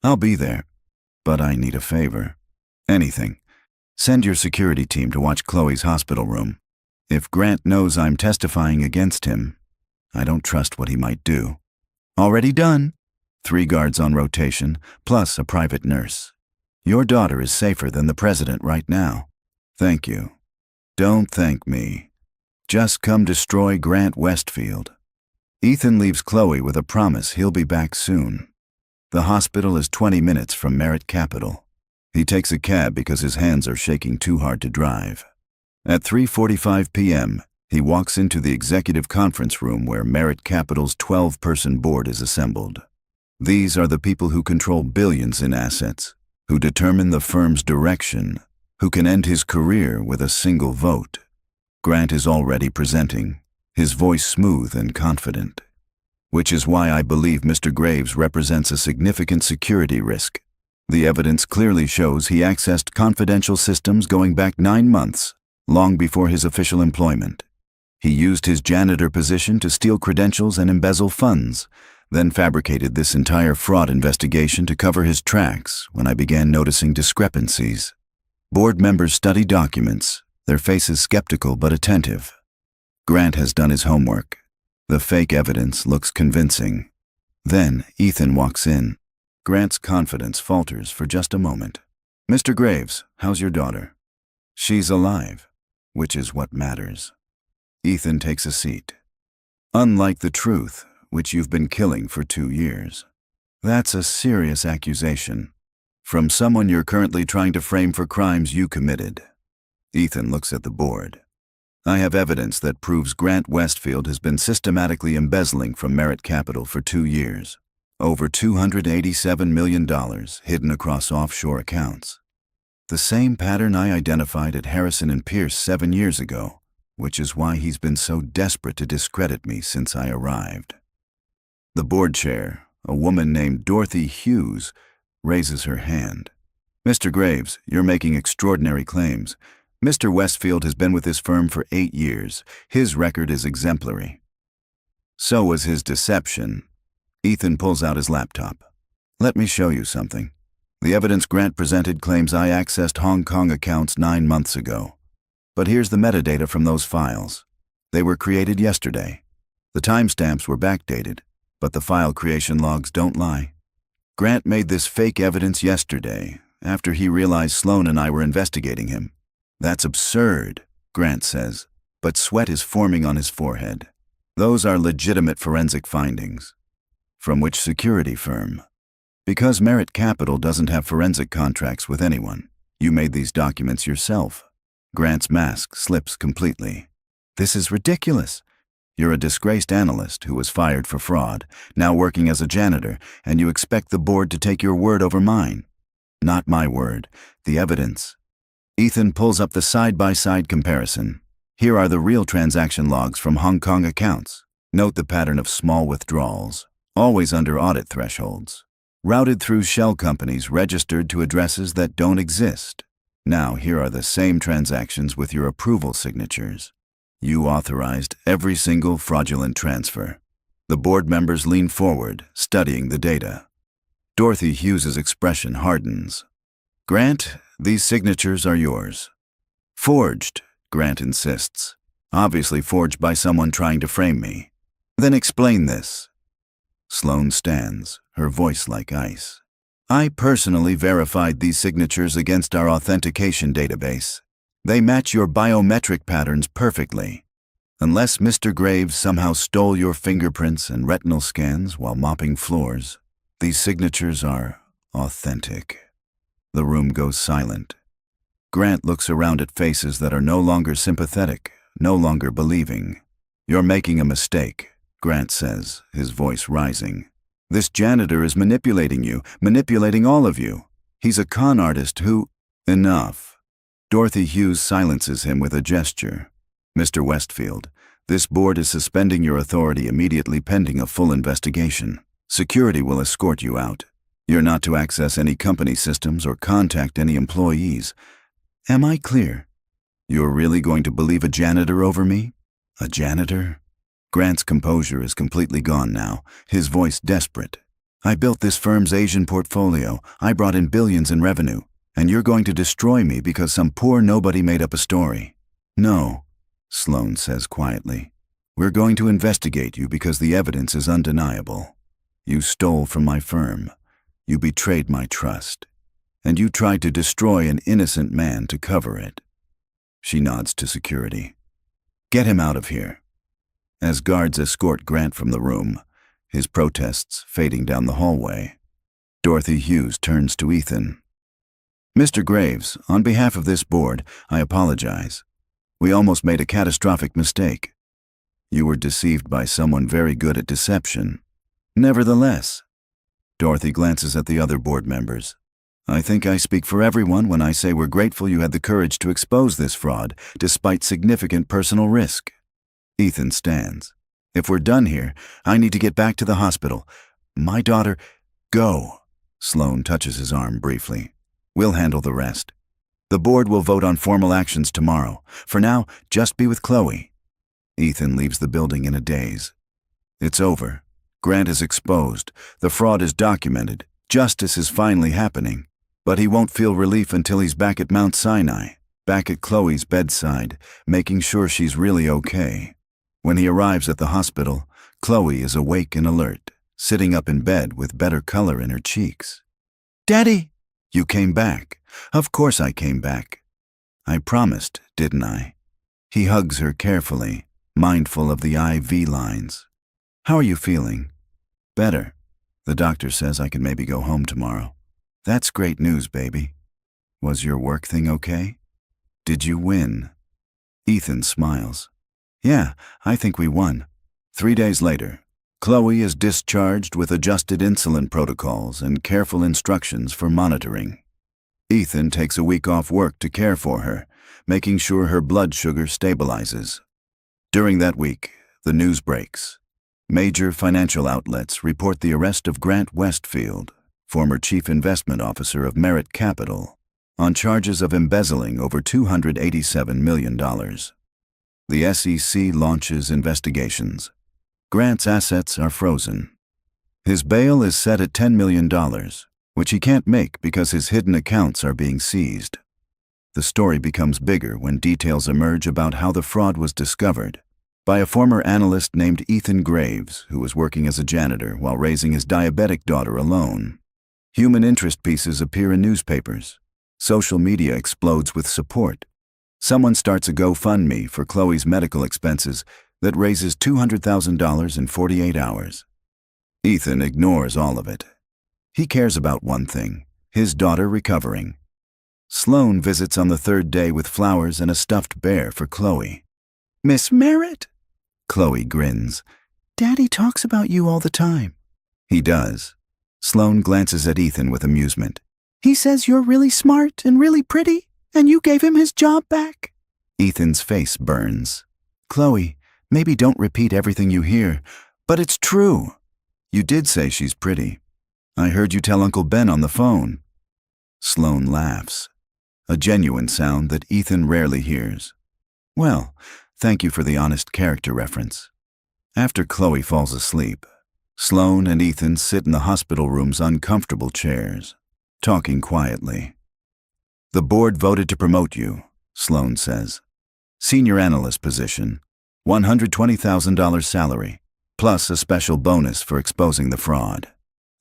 I'll be there, but I need a favor. Anything. Send your security team to watch Chloe's hospital room. If Grant knows I'm testifying against him, I don't trust what he might do. Already done. 3 guards on rotation, plus a private nurse. Your daughter is safer than the president right now. Thank you. Don't thank me. Just come destroy Grant Westfield. Ethan leaves Chloe with a promise he'll be back soon. The hospital is 20 minutes from Merit Capital. He takes a cab because his hands are shaking too hard to drive. At 3:45 p.m., he walks into the executive conference room where Merit Capital's 12-person board is assembled. These are the people who control billions in assets, who determine the firm's direction, who can end his career with a single vote. Grant is already presenting, his voice smooth and confident. Which is why I believe Mr. Graves represents a significant security risk. The evidence clearly shows he accessed confidential systems going back 9 months, long before his official employment. He used his janitor position to steal credentials and embezzle funds, then fabricated this entire fraud investigation to cover his tracks when I began noticing discrepancies. Board members study documents, their faces skeptical but attentive. Grant has done his homework. The fake evidence looks convincing. Then Ethan walks in. Grant's confidence falters for just a moment. Mr. Graves, how's your daughter? She's alive, which is what matters. Ethan takes a seat. Unlike the truth, which you've been killing for 2 years. That's a serious accusation. From someone you're currently trying to frame for crimes you committed. Ethan looks at the board. I have evidence that proves Grant Westfield has been systematically embezzling from Merit Capital for 2 years. Over $287 million hidden across offshore accounts. The same pattern I identified at Harrison and Pierce 7 years ago, which is why he's been so desperate to discredit me since I arrived. The board chair, a woman named Dorothy Hughes, raises her hand. Mr. Graves, you're making extraordinary claims. Mr. Westfield has been with this firm for 8 years. His record is exemplary. So was his deception. Ethan pulls out his laptop. Let me show you something. The evidence Grant presented claims I accessed Hong Kong accounts 9 months ago. But here's the metadata from those files. They were created yesterday. The timestamps were backdated, but the file creation logs don't lie. Grant made this fake evidence yesterday, after he realized Sloan and I were investigating him. That's absurd, Grant says, but sweat is forming on his forehead. Those are legitimate forensic findings. From which security firm? Because Merit Capital doesn't have forensic contracts with anyone. You made these documents yourself. Grant's mask slips completely. This is ridiculous. You're a disgraced analyst who was fired for fraud, now working as a janitor, and you expect the board to take your word over mine. Not my word, the evidence. Ethan pulls up the side-by-side comparison. Here are the real transaction logs from Hong Kong accounts. Note the pattern of small withdrawals, always under audit thresholds. Routed through shell companies registered to addresses that don't exist. Now here are the same transactions with your approval signatures. You authorized every single fraudulent transfer. The board members lean forward, studying the data. Dorothy Hughes's expression hardens. Grant, these signatures are yours. Forged, Grant insists. Obviously forged by someone trying to frame me. Then explain this. Sloan stands, her voice like ice. I personally verified these signatures against our authentication database. They match your biometric patterns perfectly. Unless Mr. Graves somehow stole your fingerprints and retinal scans while mopping floors, these signatures are authentic. The room goes silent. Grant looks around at faces that are no longer sympathetic, no longer believing. You're making a mistake, Grant says, his voice rising. This janitor is manipulating you, manipulating all of you. He's a con artist who... Enough. Dorothy Hughes silences him with a gesture. Mr. Westfield, this board is suspending your authority immediately pending a full investigation. Security will escort you out. You're not to access any company systems or contact any employees. Am I clear? You're really going to believe a janitor over me? A janitor? Grant's composure is completely gone now, his voice desperate. I built this firm's Asian portfolio. I brought in billions in revenue. And you're going to destroy me because some poor nobody made up a story. No, Sloan says quietly. We're going to investigate you because the evidence is undeniable. You stole from my firm. You betrayed my trust. And you tried to destroy an innocent man to cover it. She nods to security. Get him out of here. As guards escort Grant from the room, his protests fading down the hallway, Dorothy Hughes turns to Ethan. Mr. Graves, on behalf of this board, I apologize. We almost made a catastrophic mistake. You were deceived by someone very good at deception. Nevertheless, Dorothy glances at the other board members. I think I speak for everyone when I say we're grateful you had the courage to expose this fraud, despite significant personal risk. Ethan stands. If we're done here, I need to get back to the hospital. My daughter, go. Sloan touches his arm briefly. We'll handle the rest. The board will vote on formal actions tomorrow. For now, just be with Chloe. Ethan leaves the building in a daze. It's over. Grant is exposed. The fraud is documented. Justice is finally happening. But he won't feel relief until he's back at Mount Sinai, back at Chloe's bedside, making sure she's really okay. When he arrives at the hospital, Chloe is awake and alert, sitting up in bed with better color in her cheeks. Daddy! You came back. Of course I came back. I promised, didn't I? He hugs her carefully, mindful of the IV lines. How are you feeling? Better. The doctor says I can maybe go home tomorrow. That's great news, baby. Was your work thing okay? Did you win? Ethan smiles. Yeah, I think we won. 3 days later, Chloe is discharged with adjusted insulin protocols and careful instructions for monitoring. Ethan takes a week off work to care for her, making sure her blood sugar stabilizes. During that week, the news breaks. Major financial outlets report the arrest of Grant Westfield, former chief investment officer of Merit Capital, on charges of embezzling over $287 million. The SEC launches investigations. Grant's assets are frozen. His bail is set at $10 million, which he can't make because his hidden accounts are being seized. The story becomes bigger when details emerge about how the fraud was discovered by a former analyst named Ethan Graves, who was working as a janitor while raising his diabetic daughter alone. Human interest pieces appear in newspapers. Social media explodes with support. Someone starts a GoFundMe for Chloe's medical expenses that raises $200,000 in 48 hours. Ethan ignores all of it. He cares about one thing, his daughter recovering. Sloan visits on the third day with flowers and a stuffed bear for Chloe. Miss Merritt? Chloe grins. Daddy talks about you all the time. He does. Sloan glances at Ethan with amusement. He says you're really smart and really pretty, and you gave him his job back. Ethan's face burns. Chloe, maybe don't repeat everything you hear, but it's true. You did say she's pretty. I heard you tell Uncle Ben on the phone. Sloan laughs, a genuine sound that Ethan rarely hears. Well, thank you for the honest character reference. After Chloe falls asleep, Sloan and Ethan sit in the hospital room's uncomfortable chairs, talking quietly. The board voted to promote you, Sloan says. Senior analyst position, $120,000 salary, plus a special bonus for exposing the fraud.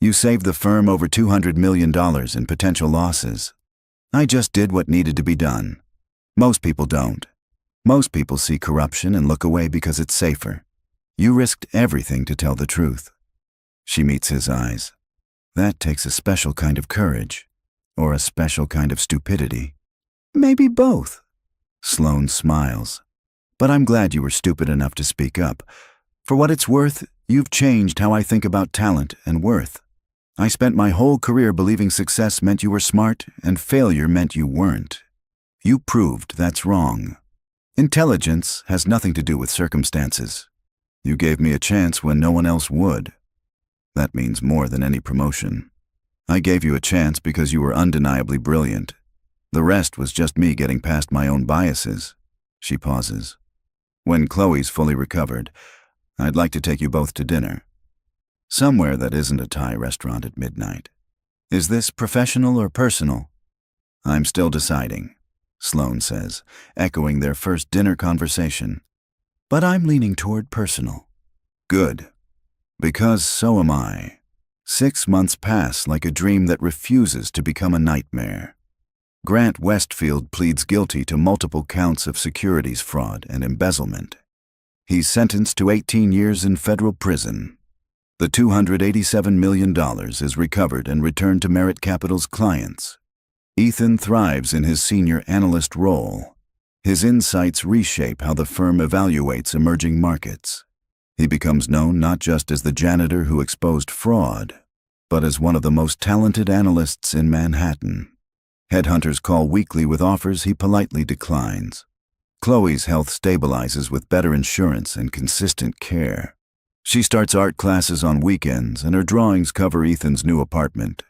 You saved the firm over $200 million in potential losses. I just did what needed to be done. Most people don't. Most people see corruption and look away because it's safer. You risked everything to tell the truth. She meets his eyes. That takes a special kind of courage, or a special kind of stupidity. Maybe both. Sloan smiles. But I'm glad you were stupid enough to speak up. For what it's worth, you've changed how I think about talent and worth. I spent my whole career believing success meant you were smart and failure meant you weren't. You proved that's wrong. Intelligence has nothing to do with circumstances. You gave me a chance when no one else would. That means more than any promotion. I gave you a chance because you were undeniably brilliant. The rest was just me getting past my own biases. She pauses. When Chloe's fully recovered, I'd like to take you both to dinner. Somewhere that isn't a Thai restaurant at midnight. Is this professional or personal? I'm still deciding, Sloane says, echoing their first dinner conversation. But I'm leaning toward personal. Good. Because so am I. 6 months pass like a dream that refuses to become a nightmare. Grant Westfield pleads guilty to multiple counts of securities fraud and embezzlement. He's sentenced to 18 years in federal prison. The $287 million is recovered and returned to Merit Capital's clients. Ethan thrives in his senior analyst role. His insights reshape how the firm evaluates emerging markets. He becomes known not just as the janitor who exposed fraud, but as one of the most talented analysts in Manhattan. Headhunters call weekly with offers he politely declines. Chloe's health stabilizes with better insurance and consistent care. She starts art classes on weekends, and her drawings cover Ethan's new apartment.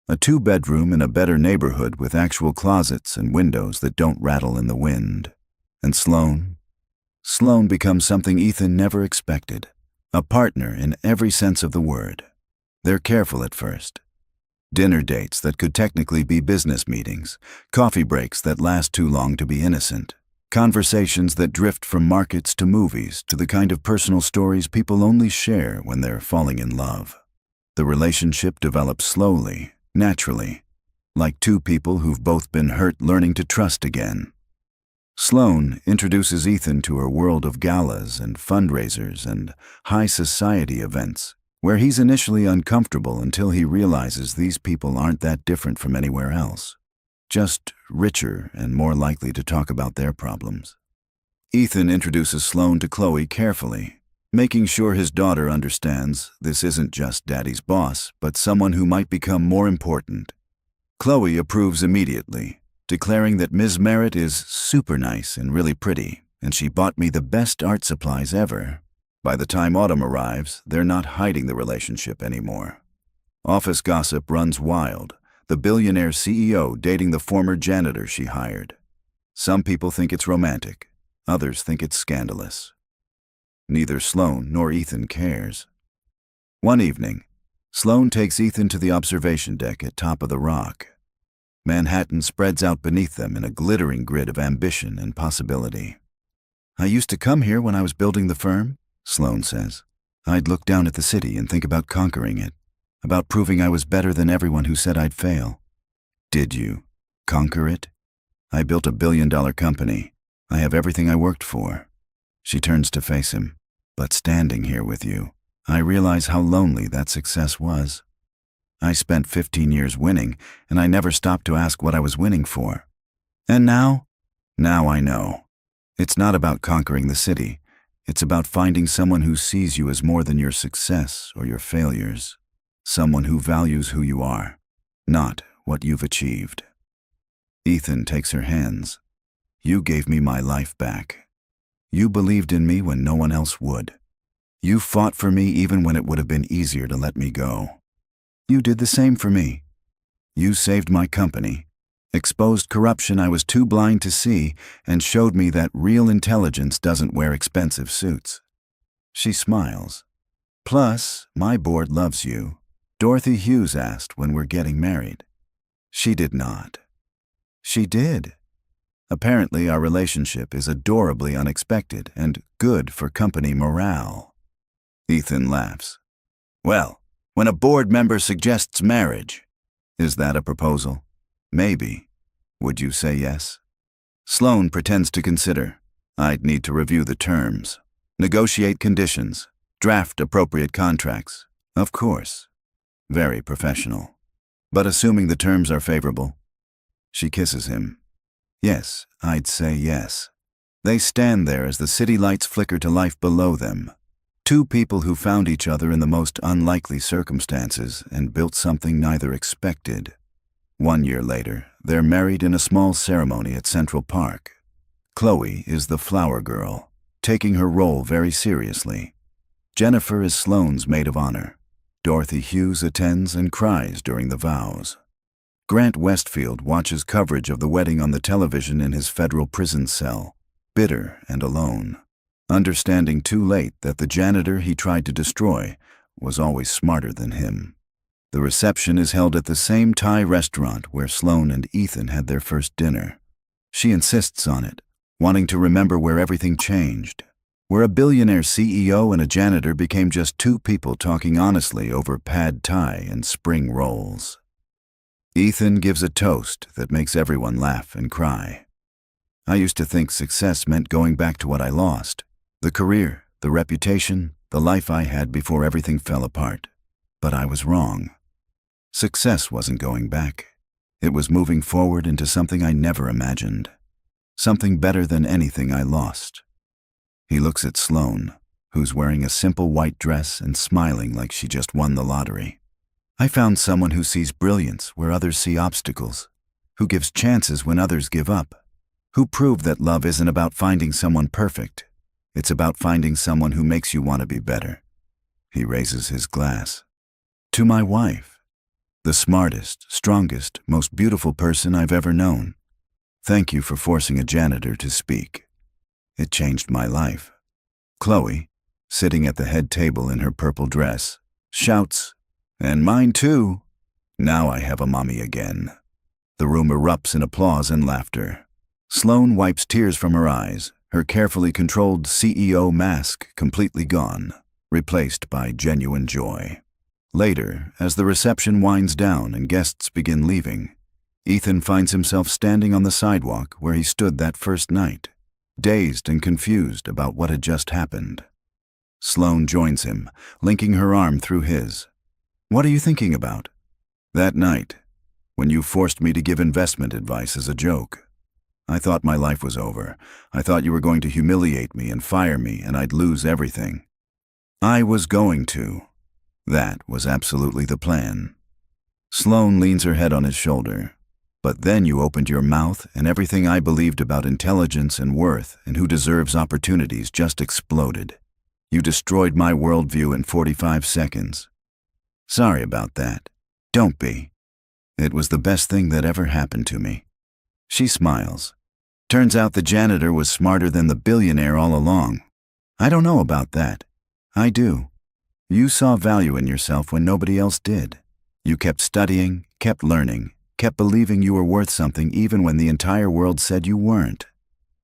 A 2-bedroom in a better neighborhood with actual closets and windows that don't rattle in the wind. And Sloane? Sloane becomes something Ethan never expected. A partner in every sense of the word. They're careful at first. Dinner dates that could technically be business meetings. Coffee breaks that last too long to be innocent. Conversations that drift from markets to movies to the kind of personal stories people only share when they're falling in love. The relationship develops slowly, naturally, like two people who've both been hurt learning to trust again. Sloane introduces Ethan to her world of galas and fundraisers and high society events, where he's initially uncomfortable until he realizes these people aren't that different from anywhere else. Just richer and more likely to talk about their problems. Ethan introduces Sloane to Chloe carefully, making sure his daughter understands this isn't just Daddy's boss, but someone who might become more important. Chloe approves immediately, declaring that Ms. Merritt is super nice and really pretty, and she bought me the best art supplies ever. By the time autumn arrives, they're not hiding the relationship anymore. Office gossip runs wild. The billionaire CEO dating the former janitor she hired. Some people think it's romantic, others think it's scandalous. Neither Sloane nor Ethan cares. One evening, Sloane takes Ethan to the observation deck at Top of the Rock. Manhattan spreads out beneath them in a glittering grid of ambition and possibility. I used to come here when I was building the firm, Sloane says. I'd look down at the city and think about conquering it. About proving I was better than everyone who said I'd fail. Did you conquer it? I built $1 billion company. I have everything I worked for. She turns to face him. But standing here with you, I realize how lonely that success was. I spent 15 years winning, and I never stopped to ask what I was winning for. And now? Now I know. It's not about conquering the city. It's about finding someone who sees you as more than your success or your failures. Someone who values who you are, not what you've achieved. Ethan takes her hands. You gave me my life back. You believed in me when no one else would. You fought for me even when it would have been easier to let me go. You did the same for me. You saved my company, exposed corruption I was too blind to see, and showed me that real intelligence doesn't wear expensive suits. She smiles. Plus, my board loves you. Dorothy Hughes asked when we're getting married. She did not. She did. Apparently, our relationship is adorably unexpected and good for company morale. Ethan laughs. Well, when a board member suggests marriage, is that a proposal? Maybe. Would you say yes? Sloane pretends to consider. I'd need to review the terms, negotiate conditions, draft appropriate contracts. Of course. Very professional. But assuming the terms are favorable. She kisses him. Yes, I'd say yes. They stand there as the city lights flicker to life below them. Two people who found each other in the most unlikely circumstances and built something neither expected. 1 year later, they're married in a small ceremony at Central Park. Chloe is the flower girl, taking her role very seriously. Jennifer is Sloane's maid of honor. Dorothy Hughes attends and cries during the vows. Grant Westfield watches coverage of the wedding on the television in his federal prison cell, bitter and alone, understanding too late that the janitor he tried to destroy was always smarter than him. The reception is held at the same Thai restaurant where Sloane and Ethan had their first dinner. She insists on it, wanting to remember where everything changed, where a billionaire CEO and a janitor became just two people talking honestly over pad thai and spring rolls. Ethan gives a toast that makes everyone laugh and cry. I used to think success meant going back to what I lost, the career, the reputation, the life I had before everything fell apart. But I was wrong. Success wasn't going back. It was moving forward into something I never imagined. Something better than anything I lost. He looks at Sloane, who's wearing a simple white dress and smiling like she just won the lottery. I found someone who sees brilliance where others see obstacles, who gives chances when others give up, who proved that love isn't about finding someone perfect. It's about finding someone who makes you want to be better. He raises his glass. To my wife, the smartest, strongest, most beautiful person I've ever known. Thank you for forcing a janitor to speak. It changed my life. Chloe, sitting at the head table in her purple dress, shouts, "And mine too. Now I have a mommy again." The room erupts in applause and laughter. Sloane wipes tears from her eyes, her carefully controlled CEO mask completely gone, replaced by genuine joy. Later, as the reception winds down and guests begin leaving, Ethan finds himself standing on the sidewalk where he stood that first night, dazed and confused about what had just happened. Sloane joins him, linking her arm through his. "What are you thinking about?" "That night, when you forced me to give investment advice as a joke. I thought my life was over. I thought you were going to humiliate me and fire me and I'd lose everything. I was going to. That was absolutely the plan." Sloane leans her head on his shoulder. "But then you opened your mouth and everything I believed about intelligence and worth and who deserves opportunities just exploded. You destroyed my worldview in 45 seconds. Sorry about that. Don't be. It was the best thing that ever happened to me." She smiles. "Turns out the janitor was smarter than the billionaire all along." "I don't know about that." "I do. You saw value in yourself when nobody else did. You kept studying, kept learning, kept believing you were worth something even when the entire world said you weren't.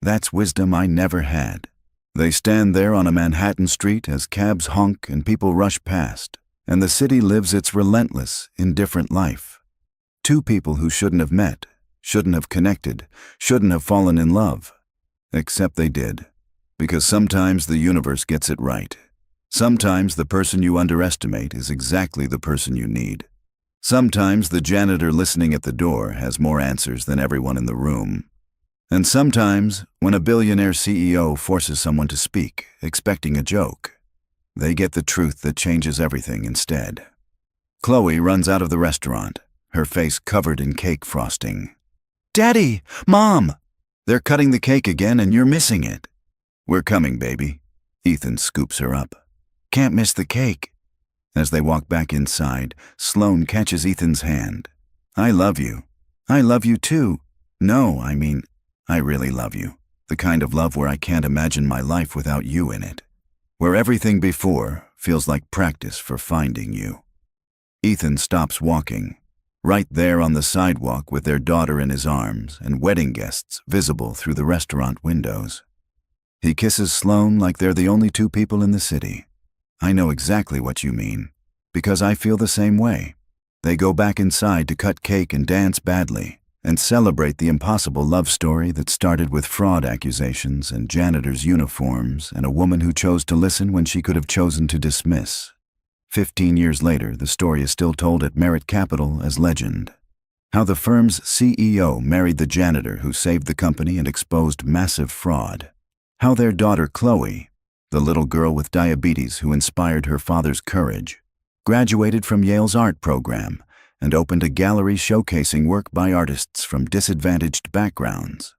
That's wisdom I never had." They stand there on a Manhattan street as cabs honk and people rush past, and the city lives its relentless, indifferent life. Two people who shouldn't have met, shouldn't have connected, shouldn't have fallen in love. Except they did. Because sometimes the universe gets it right. Sometimes the person you underestimate is exactly the person you need. Sometimes the janitor listening at the door has more answers than everyone in the room. And sometimes, when a billionaire CEO forces someone to speak, expecting a joke, they get the truth that changes everything instead. Chloe runs out of the restaurant, her face covered in cake frosting. "Daddy! Mom! They're cutting the cake again and you're missing it." "We're coming, baby." Ethan scoops her up. "Can't miss the cake." As they walk back inside, Sloane catches Ethan's hand. "I love you." "I love you too." "No, I mean, I really love you. The kind of love where I can't imagine my life without you in it. Where everything before feels like practice for finding you." Ethan stops walking, right there on the sidewalk with their daughter in his arms and wedding guests visible through the restaurant windows. He kisses Sloane like they're the only two people in the city. "I know exactly what you mean, because I feel the same way." They go back inside to cut cake and dance badly, and celebrate the impossible love story that started with fraud accusations and janitor's uniforms and a woman who chose to listen when she could have chosen to dismiss. 15 years later, the story is still told at Merit Capital as legend. How the firm's CEO married the janitor who saved the company and exposed massive fraud. How their daughter Chloe, the little girl with diabetes who inspired her father's courage, graduated from Yale's art program and opened a gallery showcasing work by artists from disadvantaged backgrounds.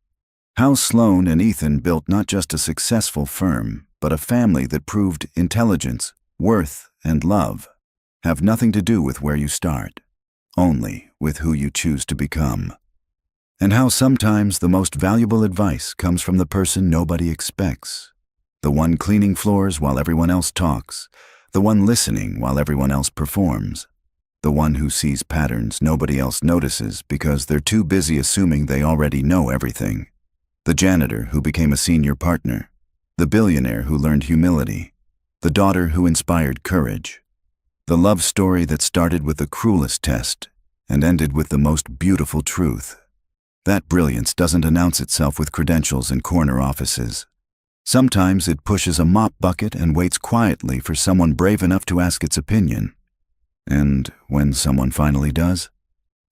How Sloane and Ethan built not just a successful firm, but a family that proved intelligence, worth, and love have nothing to do with where you start, only with who you choose to become. And how sometimes the most valuable advice comes from the person nobody expects. The one cleaning floors while everyone else talks, the one listening while everyone else performs. The one who sees patterns nobody else notices because they're too busy assuming they already know everything. The janitor who became a senior partner. The billionaire who learned humility. The daughter who inspired courage. The love story that started with the cruelest test and ended with the most beautiful truth. That brilliance doesn't announce itself with credentials and corner offices. Sometimes it pushes a mop bucket and waits quietly for someone brave enough to ask its opinion. And when someone finally does,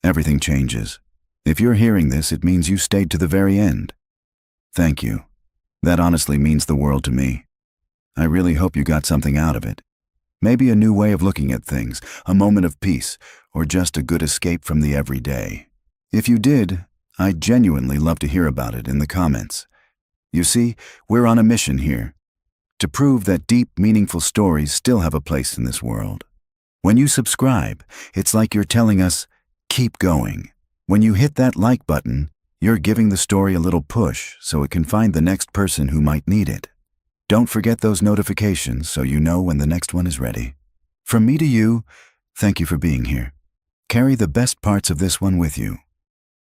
everything changes. If you're hearing this, it means you stayed to the very end. Thank you. That honestly means the world to me. I really hope you got something out of it. Maybe a new way of looking at things, a moment of peace, or just a good escape from the everyday. If you did, I'd genuinely love to hear about it in the comments. You see, we're on a mission here, to prove that deep, meaningful stories still have a place in this world. When you subscribe, it's like you're telling us, keep going. When you hit that like button, you're giving the story a little push so it can find the next person who might need it. Don't forget those notifications so you know when the next one is ready. From me to you, thank you for being here. Carry the best parts of this one with you.